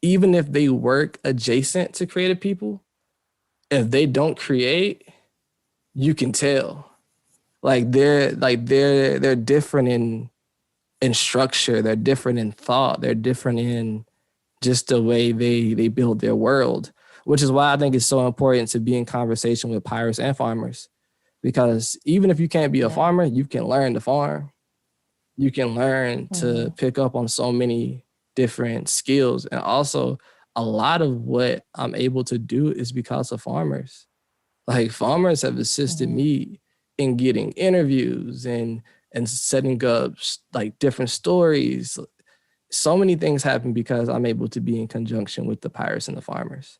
even if they work adjacent to creative people, if they don't create, you can tell. They're different in structure, they're different in thought, they're different in just the way they build their world, which is why I think it's so important to be in conversation with pirates and farmers. Because even if you can't be a farmer, you can learn to farm. You can learn to pick up on so many different skills. And also, a lot of what I'm able to do is because of farmers. Like farmers have assisted me in getting interviews and setting up like different stories. So many things happen because I'm able to be in conjunction with the pirates and the farmers.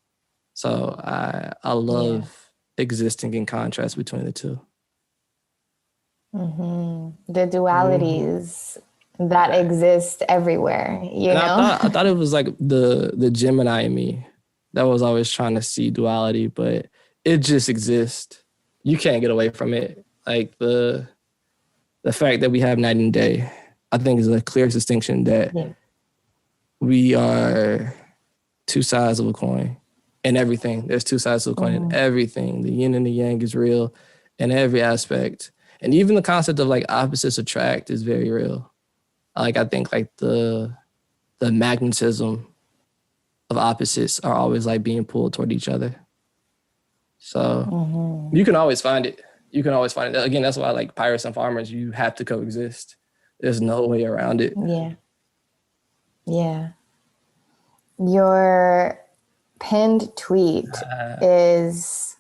So I love existing in contrast between the two. The dualities that exist everywhere, you And know? I thought it was like the Gemini in me that was always trying to see duality, but it just exists. You can't get away from it. Like the fact that we have night and day, I think is a clear distinction that we are two sides of a coin in everything. There's two sides of a coin in everything. The yin and the yang is real in every aspect. And even the concept of like opposites attract is very real. Like I think like the magnetism of opposites are always like being pulled toward each other. So you can always find it. You can always find it. Again, that's why like pirates and farmers, you have to coexist. There's no way around it. Yeah. Yeah. Your pinned tweet is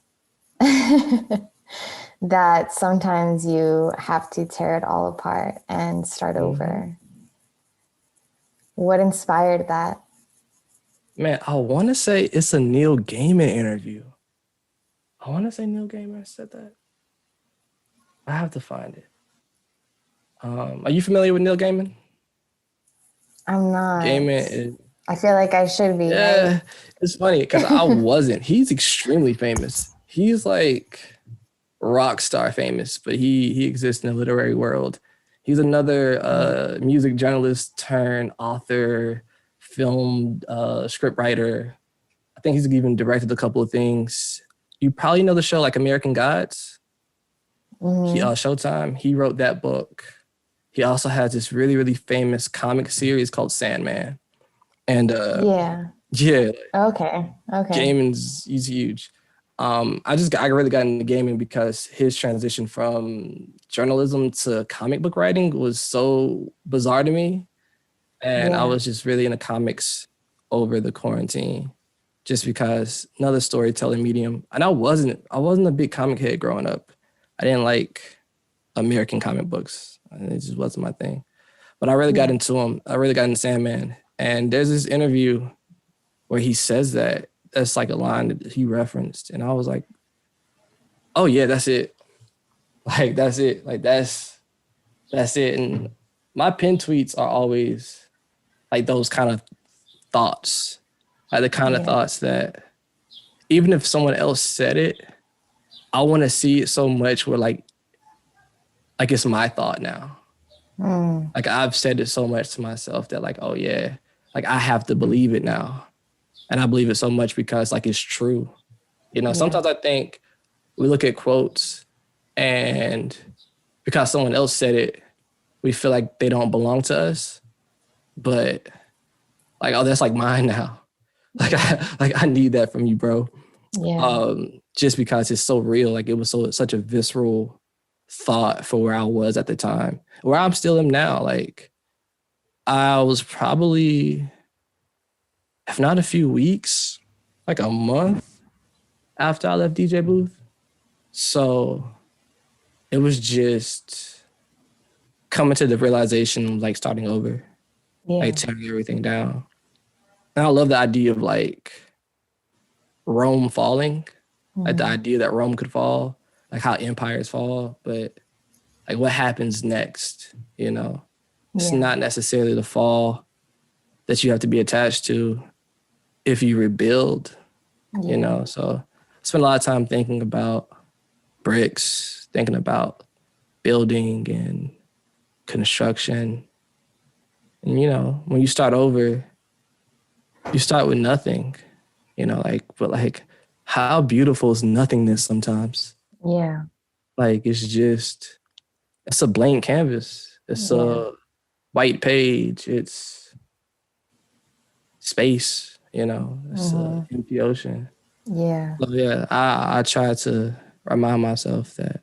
that sometimes you have to tear it all apart and start over. What inspired that? Man, I want to say it's a Neil Gaiman interview. I want to say Neil Gaiman said that. I have to find it. Are you familiar with Neil Gaiman? I'm not. Gaiman is... I feel like I should be. Yeah, right? it's funny because I wasn't. He's extremely famous. He's like rock star famous, but he exists in the literary world. He's another music journalist turned author, film script writer. I think he's even directed a couple of things. You probably know the show like American Gods. Showtime. He wrote that book. He also has this really, really famous comic series called Sandman. And yeah. Okay. Gaiman's, he's huge. I really got into gaming because his transition from journalism to comic book writing was so bizarre to me. And I was just really into comics over the quarantine, just because another storytelling medium. And I wasn't a big comic head growing up. I didn't like American comic books. It just wasn't my thing. But I really got into them. I really got into Sandman. And there's this interview where he says that's like a line that he referenced. And I was like, oh yeah, that's it. Like, that's it. Like, that's it. And my pinned tweets are always like those kind of thoughts, like the kind of thoughts that even if someone else said it, I want to see it so much where like like it's my thought now. Like I've said it so much to myself that like, oh yeah, like I have to believe it now. And I believe it so much because like it's true. You know, sometimes I think we look at quotes and because someone else said it, we feel like they don't belong to us. But like, oh, that's like mine now. Like I need that from you, bro. Yeah. Just because it's so real. Like it was such a visceral thought for where I was at the time, where I'm still am now. Like I was probably, if not a few weeks, like a month after I left DJ Booth. So it was just coming to the realization of like starting over, like tearing everything down. And I love the idea of like Rome falling, like the idea that Rome could fall, like how empires fall, but like what happens next, you know? It's not necessarily the fall that you have to be attached to if you rebuild, you know? So I spent a lot of time thinking about bricks, thinking about building and construction. And, you know, when you start over, you start with nothing, you know, like, but like, how beautiful is nothingness sometimes? Yeah. Like, it's a blank canvas. It's a white page. It's space, you know, it's an empty ocean. Yeah. So yeah, I try to remind myself that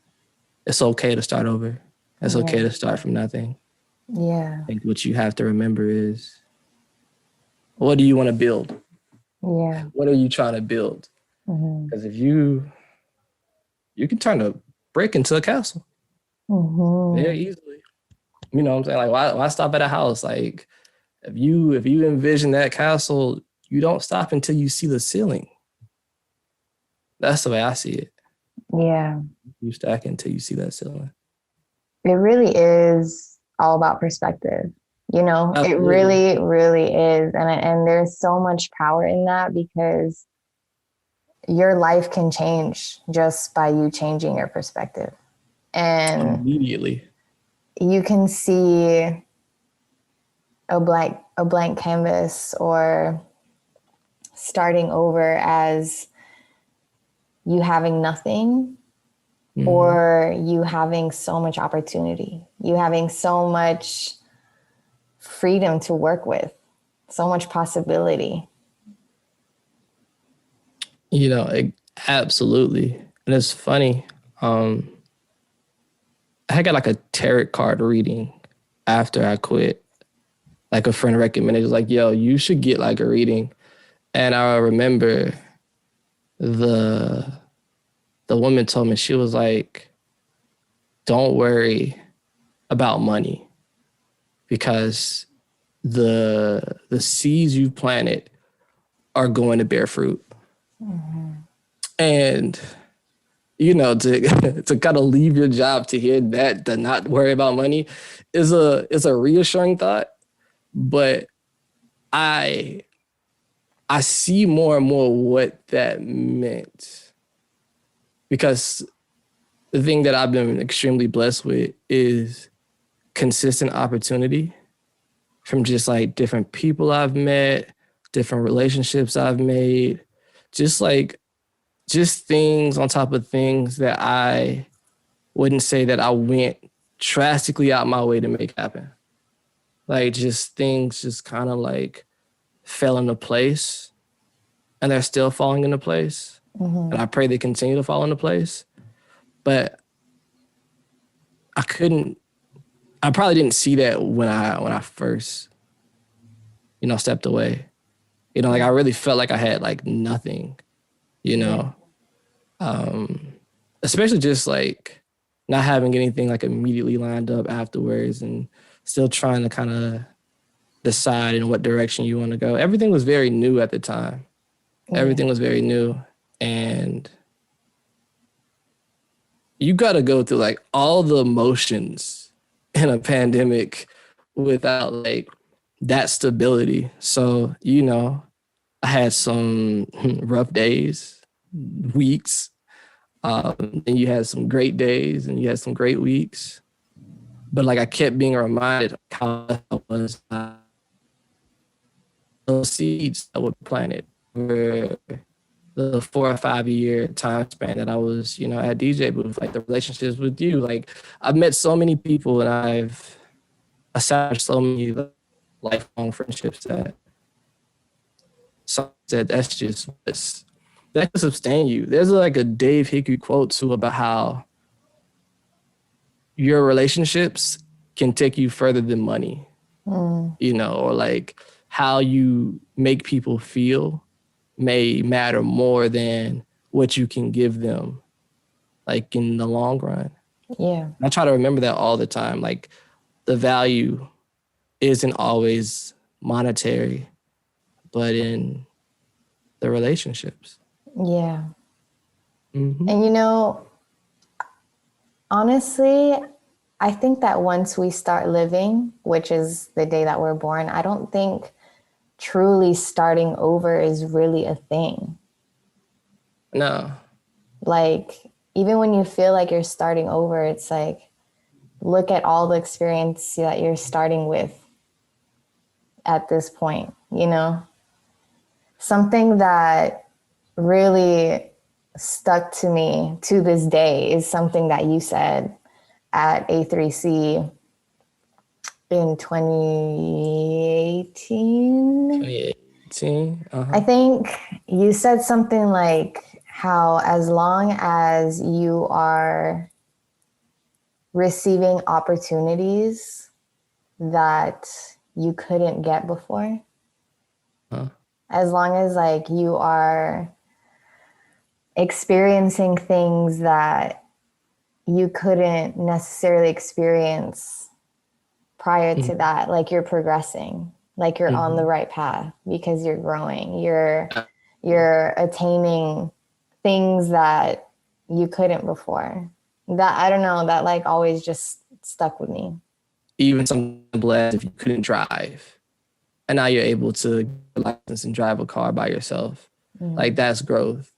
it's okay to start over. It's okay to start from nothing. Yeah. I think what you have to remember is, what do you want to build? Yeah. What are you trying to build? Because if you can turn a brick into a castle very easily. You know what I'm saying? Like, why stop at a house? Like, if you envision that castle, you don't stop until you see the ceiling. That's the way I see it. Yeah. You stack until you see that ceiling. It really is all about perspective. You know, Absolutely. It really, really is. And there's so much power in that because your life can change just by you changing your perspective. And immediately you can see a blank canvas or starting over as you having nothing or you having so much opportunity, you having so much freedom to work with, so much possibility. You know, absolutely. And it's funny. I got like a tarot card reading after I quit. Like a friend recommended, it was like, yo, you should get like a reading. And I remember the woman told me, she was like, don't worry about money because the seeds you planted are going to bear fruit. And, you know, to kind of leave your job to hear that, to not worry about money is a reassuring thought. But I see more and more what that meant, because the thing that I've been extremely blessed with is consistent opportunity from just like different people I've met, different relationships I've made, just things on top of things that I wouldn't say that I went drastically out my way to make happen. Like just things just kind of like fell into place, and they're still falling into place. And I pray they continue to fall into place. But I probably didn't see that when I first, you know, stepped away. You know, like I really felt like I had like nothing, you know, especially just like not having anything like immediately lined up afterwards and still trying to kind of decide in what direction you want to go. Everything was very new at the time. Everything was very new. And you got to go through like all the emotions in a pandemic without like that stability. So, you know, I had some rough days, weeks. Then you had some great days and you had some great weeks. But like I kept being reminded of how I was those seeds that were planted were the 4 or 5 year time span that I was, at DJ booth, like the relationships with you. Like I've met so many people and I've established so many lifelong friendships that that can sustain you. There's like a Dave Hickory quote too about how your relationships can take you further than money, or like how you make people feel may matter more than what you can give them, like in the long run. Yeah. I try to remember that all the time. Like the value isn't always monetary, but in the relationships. Yeah. Mm-hmm. And honestly, I think that once we start living, which is the day that we're born, I don't think truly starting over is really a thing. No. Like, even when you feel like you're starting over, it's like, look at all the experience that you're starting with at this point, Something that really stuck to me to this day is something that you said at A3C in 2018. I think you said something like how as long as you are receiving opportunities that you couldn't get before, as long as like you are experiencing things that you couldn't necessarily experience prior to that, like you're progressing, like you're on the right path because you're growing, you're attaining things that you couldn't before. That, I don't know, that like always just stuck with me. Even something blessed if you couldn't drive and now you're able to get a license and drive a car by yourself. Like that's growth.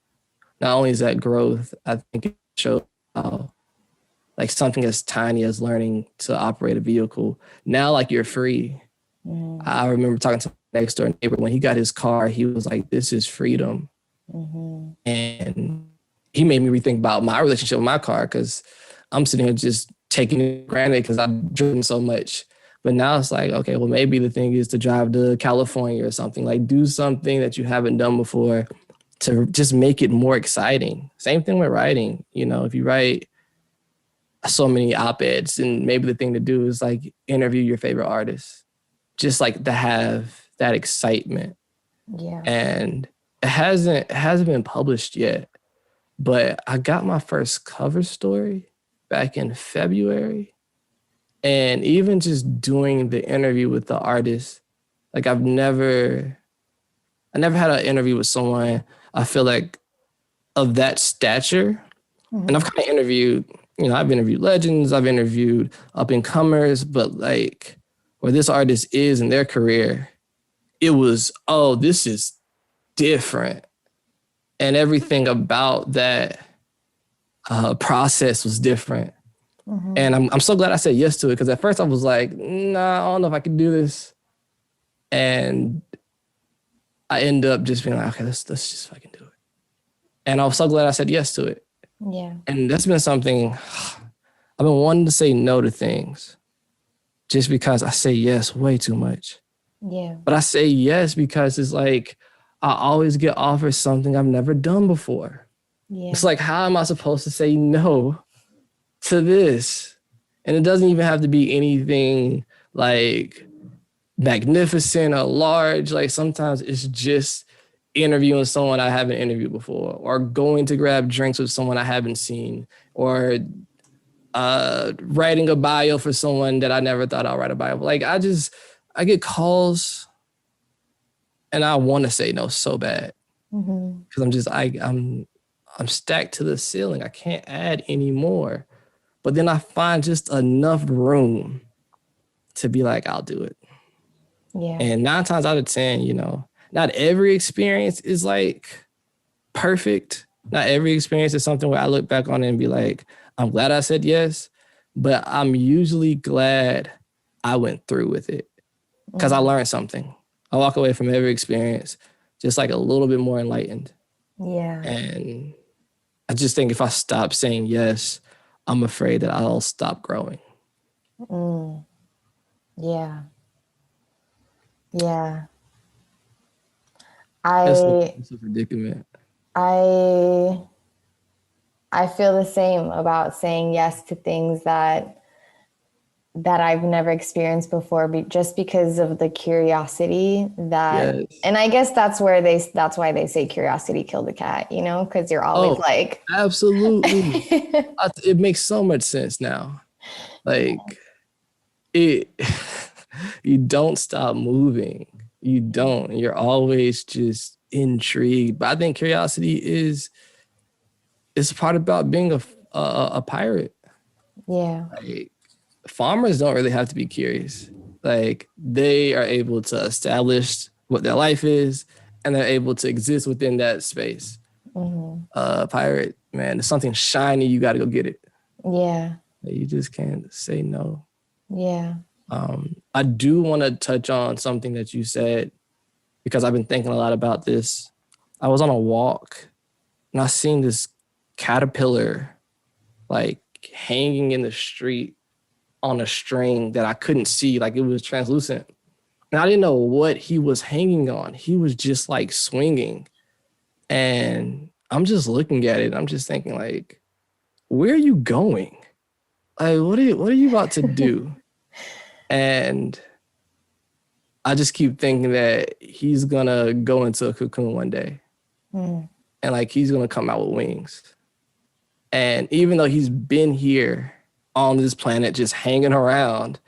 Not only is that growth, I think it shows how like something as tiny as learning to operate a vehicle, now like you're free. I remember talking to my next door neighbor when he got his car, he was like, this is freedom. And he made me rethink about my relationship with my car because I'm sitting here just taking it for granted because I've driven so much. But now it's like, okay, well, maybe the thing is to drive to California or something, like do something that you haven't done before to just make it more exciting. Same thing with writing. If you write so many op-eds, and maybe the thing to do is like interview your favorite artists, just like to have that excitement. Yeah. And it hasn't been published yet, but I got my first cover story back in February. And even just doing the interview with the artist, like I never had an interview with someone I feel like of that stature. And I've kind of interviewed, I've interviewed legends, I've interviewed up and comers, but like where this artist is in their career, it was, oh, this is different. And everything about that process was different. And I'm so glad I said yes to it, because at first I was like, nah, I don't know if I can do this. And I end up just being like, okay, let's just fucking do it. And I was so glad I said yes to it. Yeah. And that's been something, I've been wanting to say no to things just because I say yes way too much. Yeah. But I say yes because it's like, I always get offered something I've never done before. Yeah. It's like, how am I supposed to say no to this? And it doesn't even have to be anything like magnificent or large. Like sometimes it's just interviewing someone I haven't interviewed before, or going to grab drinks with someone I haven't seen, or writing a bio for someone that I never thought I'd write a bio. Like I get calls and I want to say no so bad because I'm stacked to the ceiling. I can't add any more. But then I find just enough room to be like, I'll do it. Yeah. And 9 times out of 10, not every experience is like perfect. Not every experience is something where I look back on it and be like, I'm glad I said yes. but I'm usually glad I went through with it because I learned something. I walk away from every experience just like a little bit more enlightened. Yeah. And I just think if I stop saying yes, I'm afraid that I'll stop growing. Yeah. Yeah. It's a predicament. I feel the same about saying yes to things that I've never experienced before, just because of the curiosity that, Yes. and I guess that's why they say curiosity killed the cat, you know, because you're always like, absolutely. It makes so much sense now. Like it, you don't stop moving. You don't. You're always just intrigued. But I think curiosity is part about being a pirate. Yeah. Like farmers don't really have to be curious. Like they are able to establish what their life is, and they're able to exist within that space. Pirate, man, there's something shiny. You got to go get it. Yeah. You just can't say no. Yeah. I do want to touch on something that you said because I've been thinking a lot about this. I was on a walk and I seen this caterpillar like hanging in the street on a string that I couldn't see, like it was translucent. And I didn't know what he was hanging on. He was just like swinging. And I'm just looking at it. I'm just thinking like, where are you going? Like, what are you about to do? And I just keep thinking that he's gonna go into a cocoon one day. And like he's gonna come out with wings. And even though he's been here on this planet just hanging around,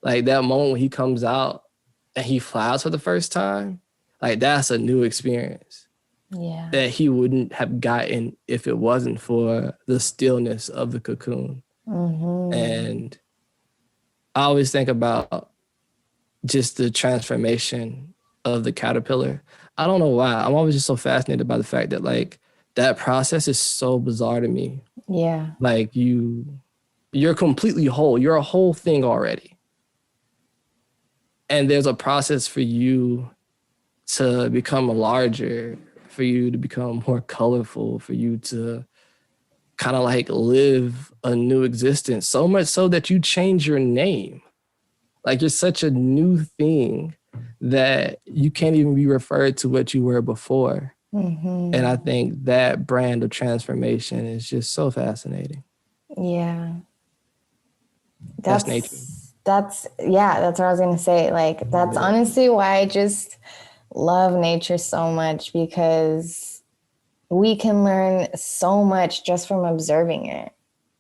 like that moment when he comes out and he flies for the first time, like that's a new experience. Yeah. That he wouldn't have gotten if it wasn't for the stillness of the cocoon. And I always think about just the transformation of the caterpillar. I don't know why. I'm always just so fascinated by the fact that like that process is so bizarre to me. Yeah. Like you're completely whole. You're a whole thing already. And there's a process for you to become larger, for you to become more colorful, for you to kind of like live a new existence, so much so that you change your name. Like you're such a new thing that you can't even be referred to what you were before. And I think that brand of transformation is just so fascinating. Yeah. That's nature. That's what I was going to say. Like, that's honestly why I just love nature so much, because we can learn so much just from observing it.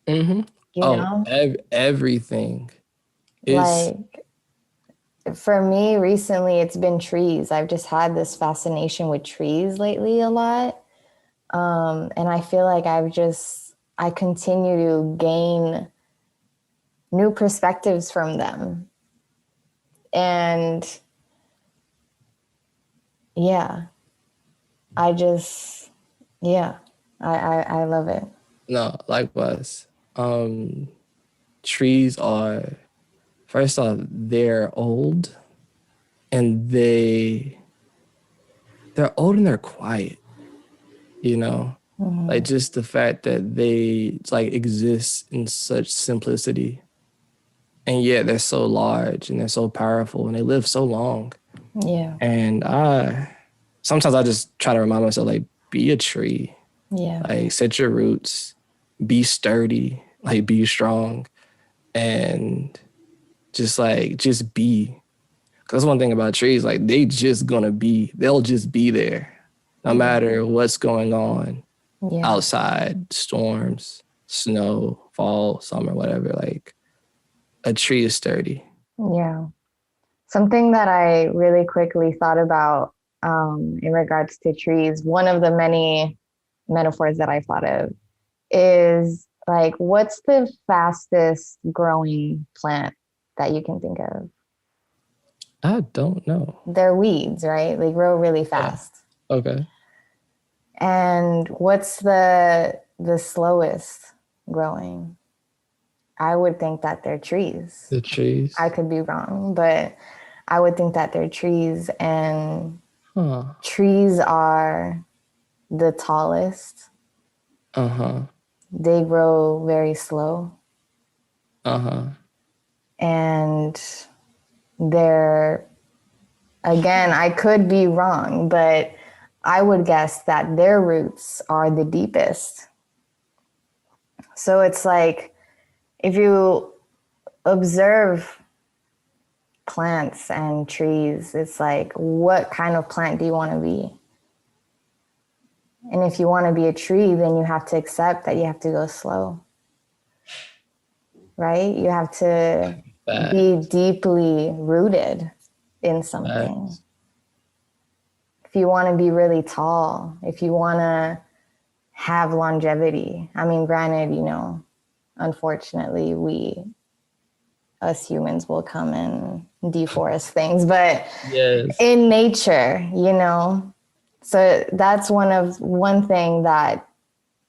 You know? Everything. Like, for me recently, it's been trees. I've just had this fascination with trees lately a lot. And I feel like I continue to gain new perspectives from them. And yeah, I love it. No, likewise. Trees are, first off, they're old and they're old and they're quiet, you know? Like just the fact that they like exist in such simplicity. And yet they're so large and they're so powerful and they live so long. Yeah. And sometimes I just try to remind myself, like, be a tree. Yeah. Like set your roots, be sturdy, like be strong, and just be. Because one thing about trees, like they'll just be there no matter what's going on outside, storms, snow, fall, summer, whatever. Like a tree is sturdy. Yeah. Something that I really quickly thought about in regards to trees, one of the many metaphors that I thought of is like, what's the fastest growing plant that you can think of? I don't know. They're weeds, right? They grow really fast. Yeah. Okay. And what's the slowest growing? I would think that they're trees. The trees. I could be wrong, but I would think that they're trees, and trees are the tallest. They grow very slow. And they're, again, I could be wrong, but I would guess that their roots are the deepest. So it's like, if you observe plants and trees, it's like, what kind of plant do you want to be? And if you want to be a tree, then you have to accept that you have to go slow, right? You have to be deeply rooted in something. If you want to be really tall, if you want to have longevity, I mean, granted, you know, unfortunately, us humans will come and deforest things, but in nature, you know, so that's one thing that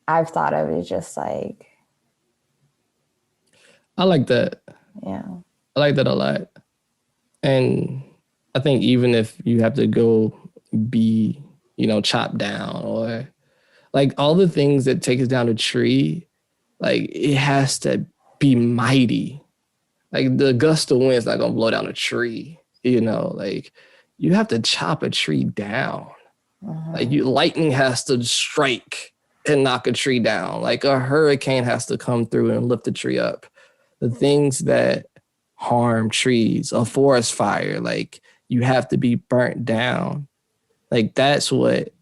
I've thought of, is just like. I like that. Yeah. I like that a lot. And I think even if you have to go be, you know, chopped down, or like all the things that takes down a tree, like it has to be mighty. Like the gust of wind is not gonna blow down a tree, you know, like you have to chop a tree down. Like lightning has to strike and knock a tree down. Like a hurricane has to come through and lift the tree up. The things that harm trees, a forest fire, like you have to be burnt down. Like that's what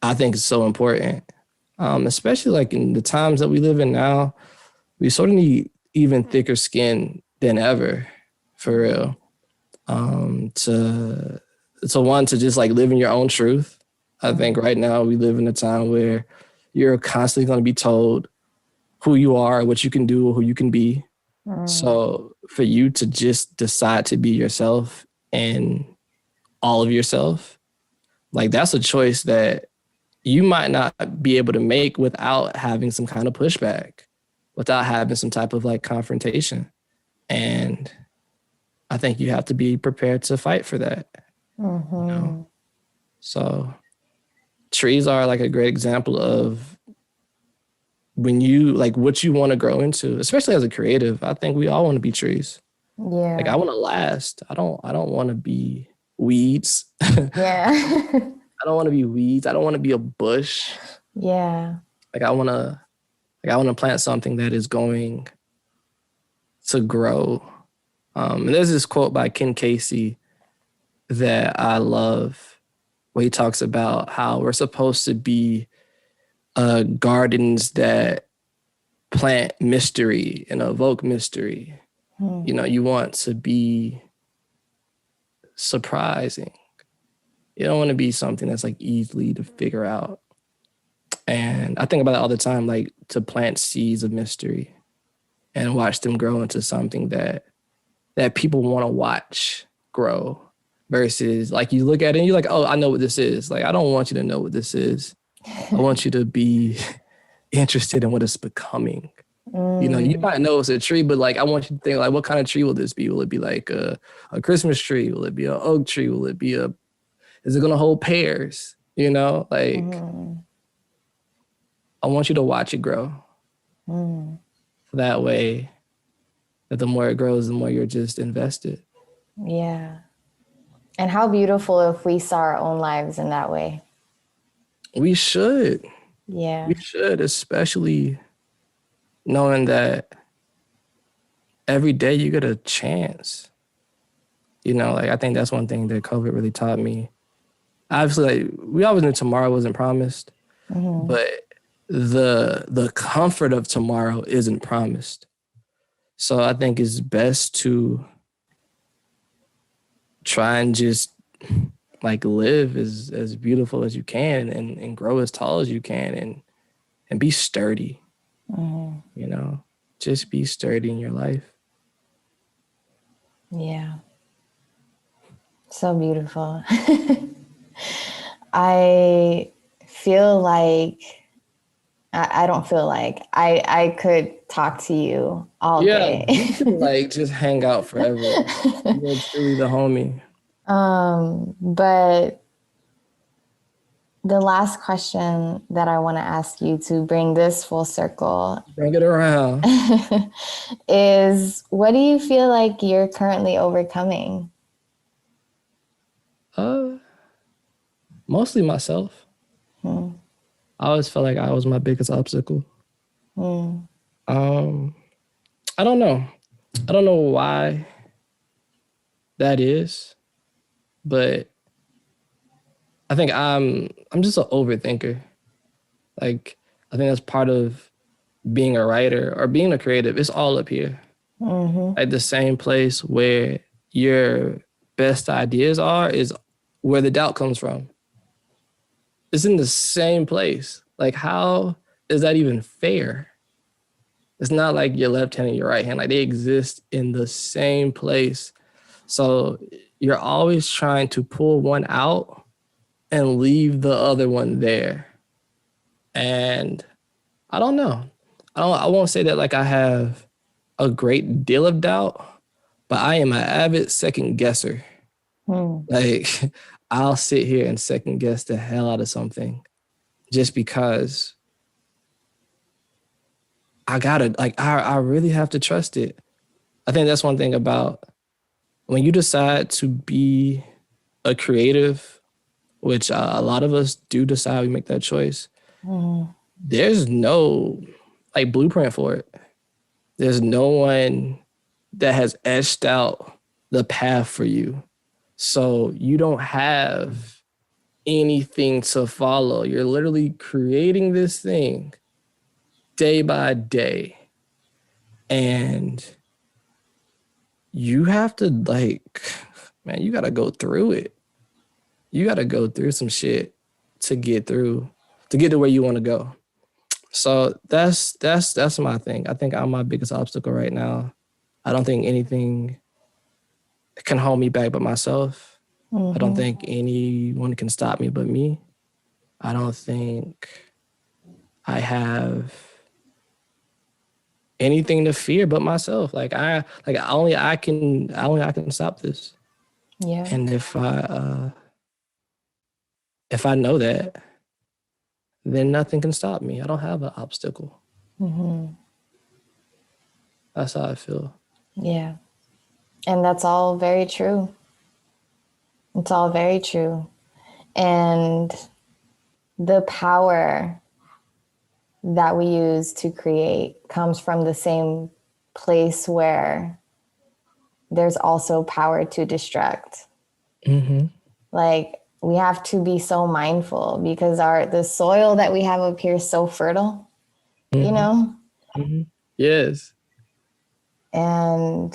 I think is so important. Especially like in the times that we live in now, we sort of need even thicker skin than ever, for real. To just like live in your own truth. I think right now we live in a time where you're constantly going to be told who you are, what you can do, who you can be. So for you to just decide to be yourself and all of yourself, like that's a choice that you might not be able to make without having some kind of pushback, without having some type of like confrontation. And I think you have to be prepared to fight for that. You know? So trees are like a great example of when you like what you want to grow into, especially as a creative. I think we all want to be trees. Yeah. Like I want to last. I don't want to be weeds. Yeah. I don't want to be weeds. I don't want to be a bush. Yeah. Like I want to plant something that is going to grow. And there's this quote by Ken Casey that I love, where he talks about how we're supposed to be gardens that plant mystery and evoke mystery. You know, you want to be surprising. You don't want to be something that's like easily to figure out. And I think about it all the time, like to plant seeds of mystery and watch them grow into something that people want to watch grow, versus like you look at it and you're like, oh, I know what this is. Like, I don't want you to know what this is. I want you to be interested in what it's becoming. You know, you might know it's a tree, but like, I want you to think like, what kind of tree will this be? Will it be like a Christmas tree? Will it be an oak tree? Will it be is it going to hold pears? You know, like, I want you to watch it grow. That way, that the more it grows, the more you're just invested. Yeah. And how beautiful if we saw our own lives in that way. We should. Yeah. We should, especially knowing that every day you get a chance. You know, like I think that's one thing that COVID really taught me. Obviously, like we always knew tomorrow wasn't promised, but the comfort of tomorrow isn't promised. So I think it's best to try and just like live as beautiful as you can and grow as tall as you can and be sturdy. You know, just be sturdy in your life. Yeah. So beautiful. I feel like I don't feel like I could talk to you all day. We could like just hang out forever. You're truly the homie. But the last question that I want to ask you to bring this full circle, bring it around, is what do you feel like you're currently overcoming? Mostly myself. I always felt like I was my biggest obstacle. I don't know. I don't know why that is, but I think I'm just an overthinker. Like, I think that's part of being a writer or being a creative. It's all up here. Like the same place where your best ideas are is where the doubt comes from. It's in the same place. Like, how is that even fair? It's not like your left hand and your right hand. Like, they exist in the same place. So you're always trying to pull one out and leave the other one there. And I don't know. I won't say that like I have a great deal of doubt, but I am an avid second guesser. Like, I'll sit here and second guess the hell out of something just because I really have to trust it. I think that's one thing about when you decide to be a creative, which a lot of us do decide, we make that choice. There's no like blueprint for it. There's no one that has etched out the path for you. So you don't have anything to follow. You're literally creating this thing day by day. And you have to man, you got to go through it. You got to go through some shit to get to where you want to go. So that's my thing. I think I'm my biggest obstacle right now. I don't think anything can hold me back but myself. I don't think anyone can stop me but me. I don't think I have anything to fear but myself. Only I can stop this. Yeah. And if I know that, then nothing can stop me. I don't have an obstacle. That's how I feel. Yeah. And that's all very true. It's all very true. And the power that we use to create comes from the same place where there's also power to destruct. Like, we have to be so mindful because the soil that we have up here is so fertile, you know? Yes. And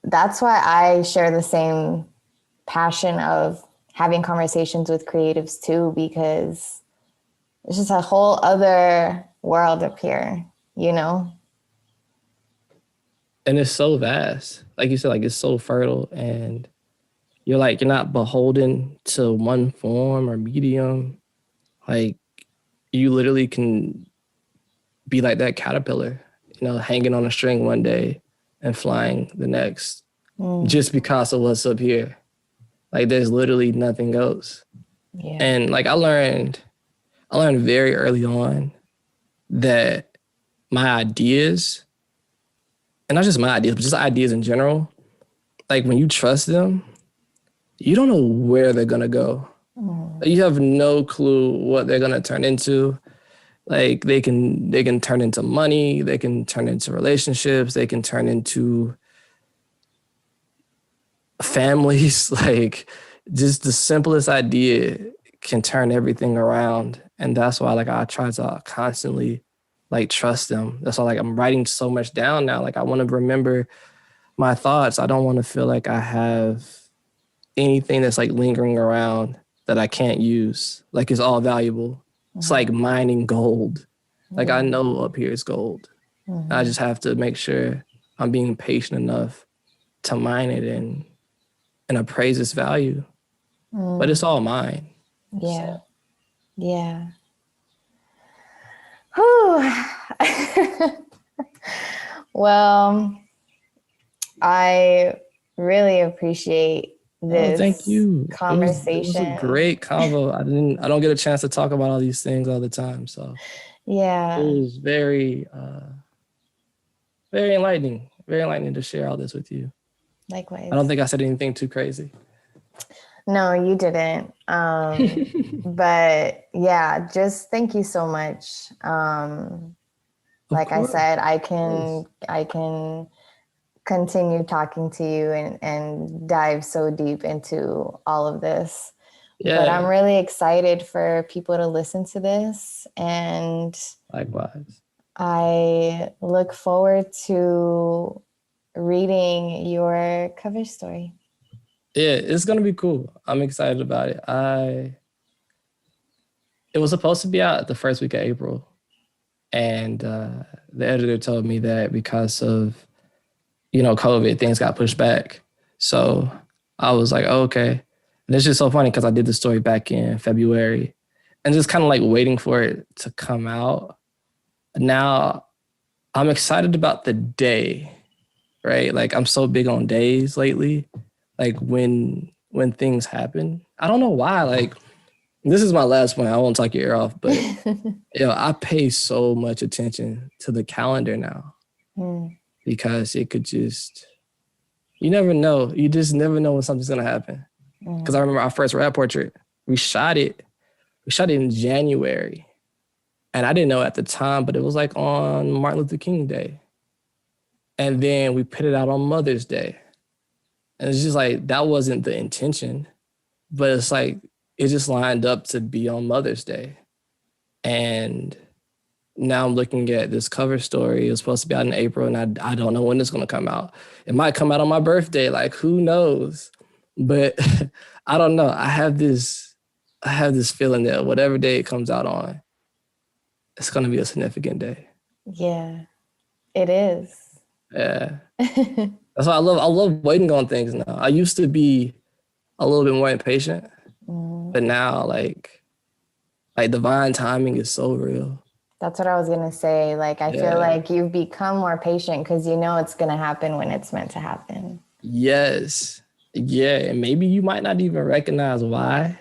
that's why I share the same passion of having conversations with creatives too, because it's just a whole other world up here, you know? And it's so vast. Like you said, like it's so fertile and you're not beholden to one form or medium. Like, you literally can be like that caterpillar, hanging on a string one day and flying the next, just because of what's up here. Like, there's literally nothing else. Yeah. And like, I learned very early on that my ideas, and not just my ideas, but just ideas in general, like when you trust them, you don't know where they're gonna go. You have no clue what they're gonna turn into. Like, they can turn into money, they can turn into relationships, they can turn into families. Like, just the simplest idea can turn everything around. And that's why I try to constantly trust them. That's why I'm writing so much down now. I want to remember my thoughts. I don't want to feel like I have anything that's lingering around that I can't use. It's all valuable. It's like mining gold. I know up here is gold. I just have to make sure I'm being patient enough to mine it and appraise its value. But it's all mine. Yeah. So. Yeah. Well, I really appreciate Oh, thank this you. It was a conversation. great convo. I don't get a chance to talk about all these things all the time. So it Yeah, was very enlightening to share all this with you. I don't likewise. think I said anything too crazy. No, you didn't. But yeah, just thank you so much. Of Like I course. said, Of course. I can continue talking to you and dive so deep into all of this. But I'm Yeah, really excited for people to listen to this. And likewise. I look forward to reading your cover story. Yeah, it's gonna be cool. I'm excited about it. It was supposed to be out the first week of April, and the editor told me that because of COVID, things got pushed back. So I was like, oh, okay. And it's just so funny because I did the story back in February, and just kind of like waiting for it to come out. Now I'm excited about the day, right? Like I'm so big on days lately, like when things happen. I don't know why. Like this is my last point. I won't talk your ear off, but I pay so much attention to the calendar now because it could just, you never know. You just never know when something's gonna happen. Because I remember our first rap portrait, we shot it in January, and I didn't know at the time, but it was like on Martin Luther King Day, and then we put it out on Mother's Day, and it's just like that wasn't the intention, but it's like it just lined up to be on Mother's Day, and now I'm looking at this cover story. It was supposed to be out in April, and I don't know when it's going to come out. It might come out on my birthday. Like, who knows? But I don't know. I have this feeling that whatever day it comes out on, it's going to be a significant day. Yeah, it is. Yeah. That's why I love waiting on things now. I used to be a little bit more impatient, but now like divine timing is so real. That's what I was going to say. Like, I feel like you've become more patient because you know it's going to happen when it's meant to happen. Yes. Yeah. And maybe you might not even recognize why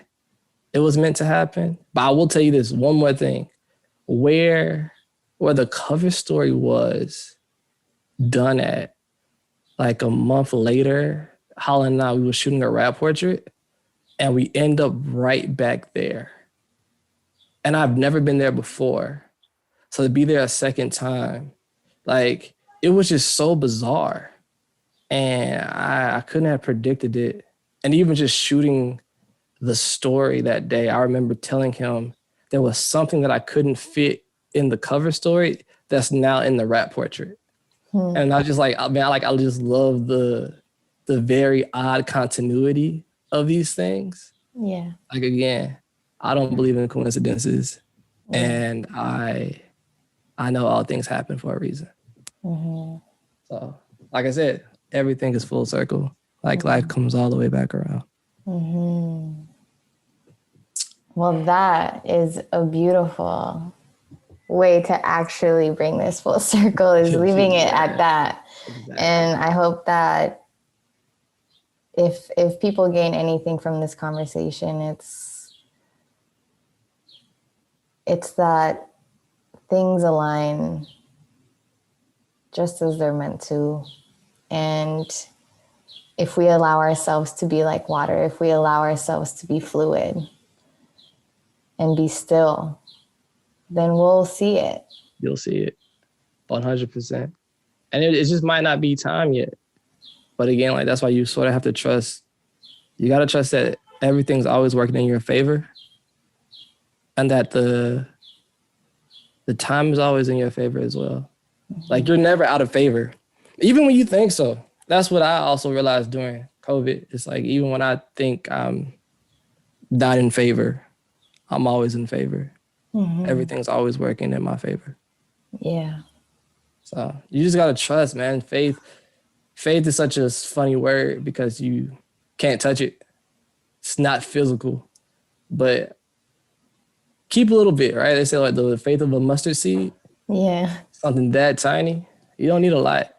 it was meant to happen. But I will tell you this one more thing. Where the cover story was done at, like a month later, Holland and I, we were shooting a rap portrait, and we end up right back there. And I've never been there before. So to be there a second time, like, it was just so bizarre. And I couldn't have predicted it. And even just shooting the story that day, I remember telling him there was something that I couldn't fit in the cover story that's now in the rap portrait. And I was just like, man, I just love the very odd continuity of these things. Yeah. Like, again, I don't believe in coincidences. Yeah. And I know all things happen for a reason. So, like I said, everything is full circle. Like life comes all the way back around. Well, that is a beautiful way to actually bring this full circle, is leaving it at that. Exactly. And I hope that if people gain anything from this conversation, it's that things align just as they're meant to. And if we allow ourselves to be like water, if we allow ourselves to be fluid and be still, then we'll see it. You'll see it 100%. And it just might not be time yet. But again, like, that's why you sort of have to trust. You got to trust that everything's always working in your favor, and that the time is always in your favor as well. Like, you're never out of favor, even when you think so. That's what I also realized during COVID. It's like, even when I think I'm not in favor, I'm always in favor. Everything's always working in my favor. Yeah. So you just got to trust, man. Faith is such a funny word because you can't touch it. It's not physical, but keep a little bit, right? They say like the faith of a mustard seed. Yeah. Something that tiny. You don't need a lot.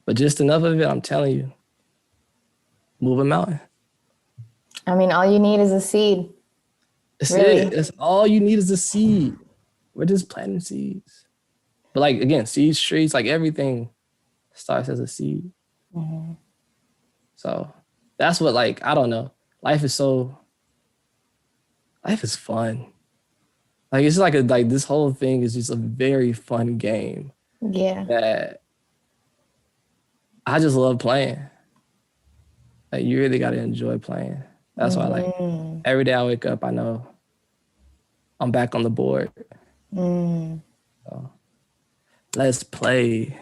But just enough of it, I'm telling you, move a mountain. I mean, all you need is a seed. That's really. it. That's all you need is a seed. We're just planting seeds. But like, again, seeds, trees, like everything starts as a seed. Mm-hmm. So that's what, like, I don't know. Life is fun. Like, it's like this whole thing is just a very fun game. Yeah. That I just love playing. Like, you really got to enjoy playing. That's why, like, every day I wake up, I know I'm back on the board. So, let's play.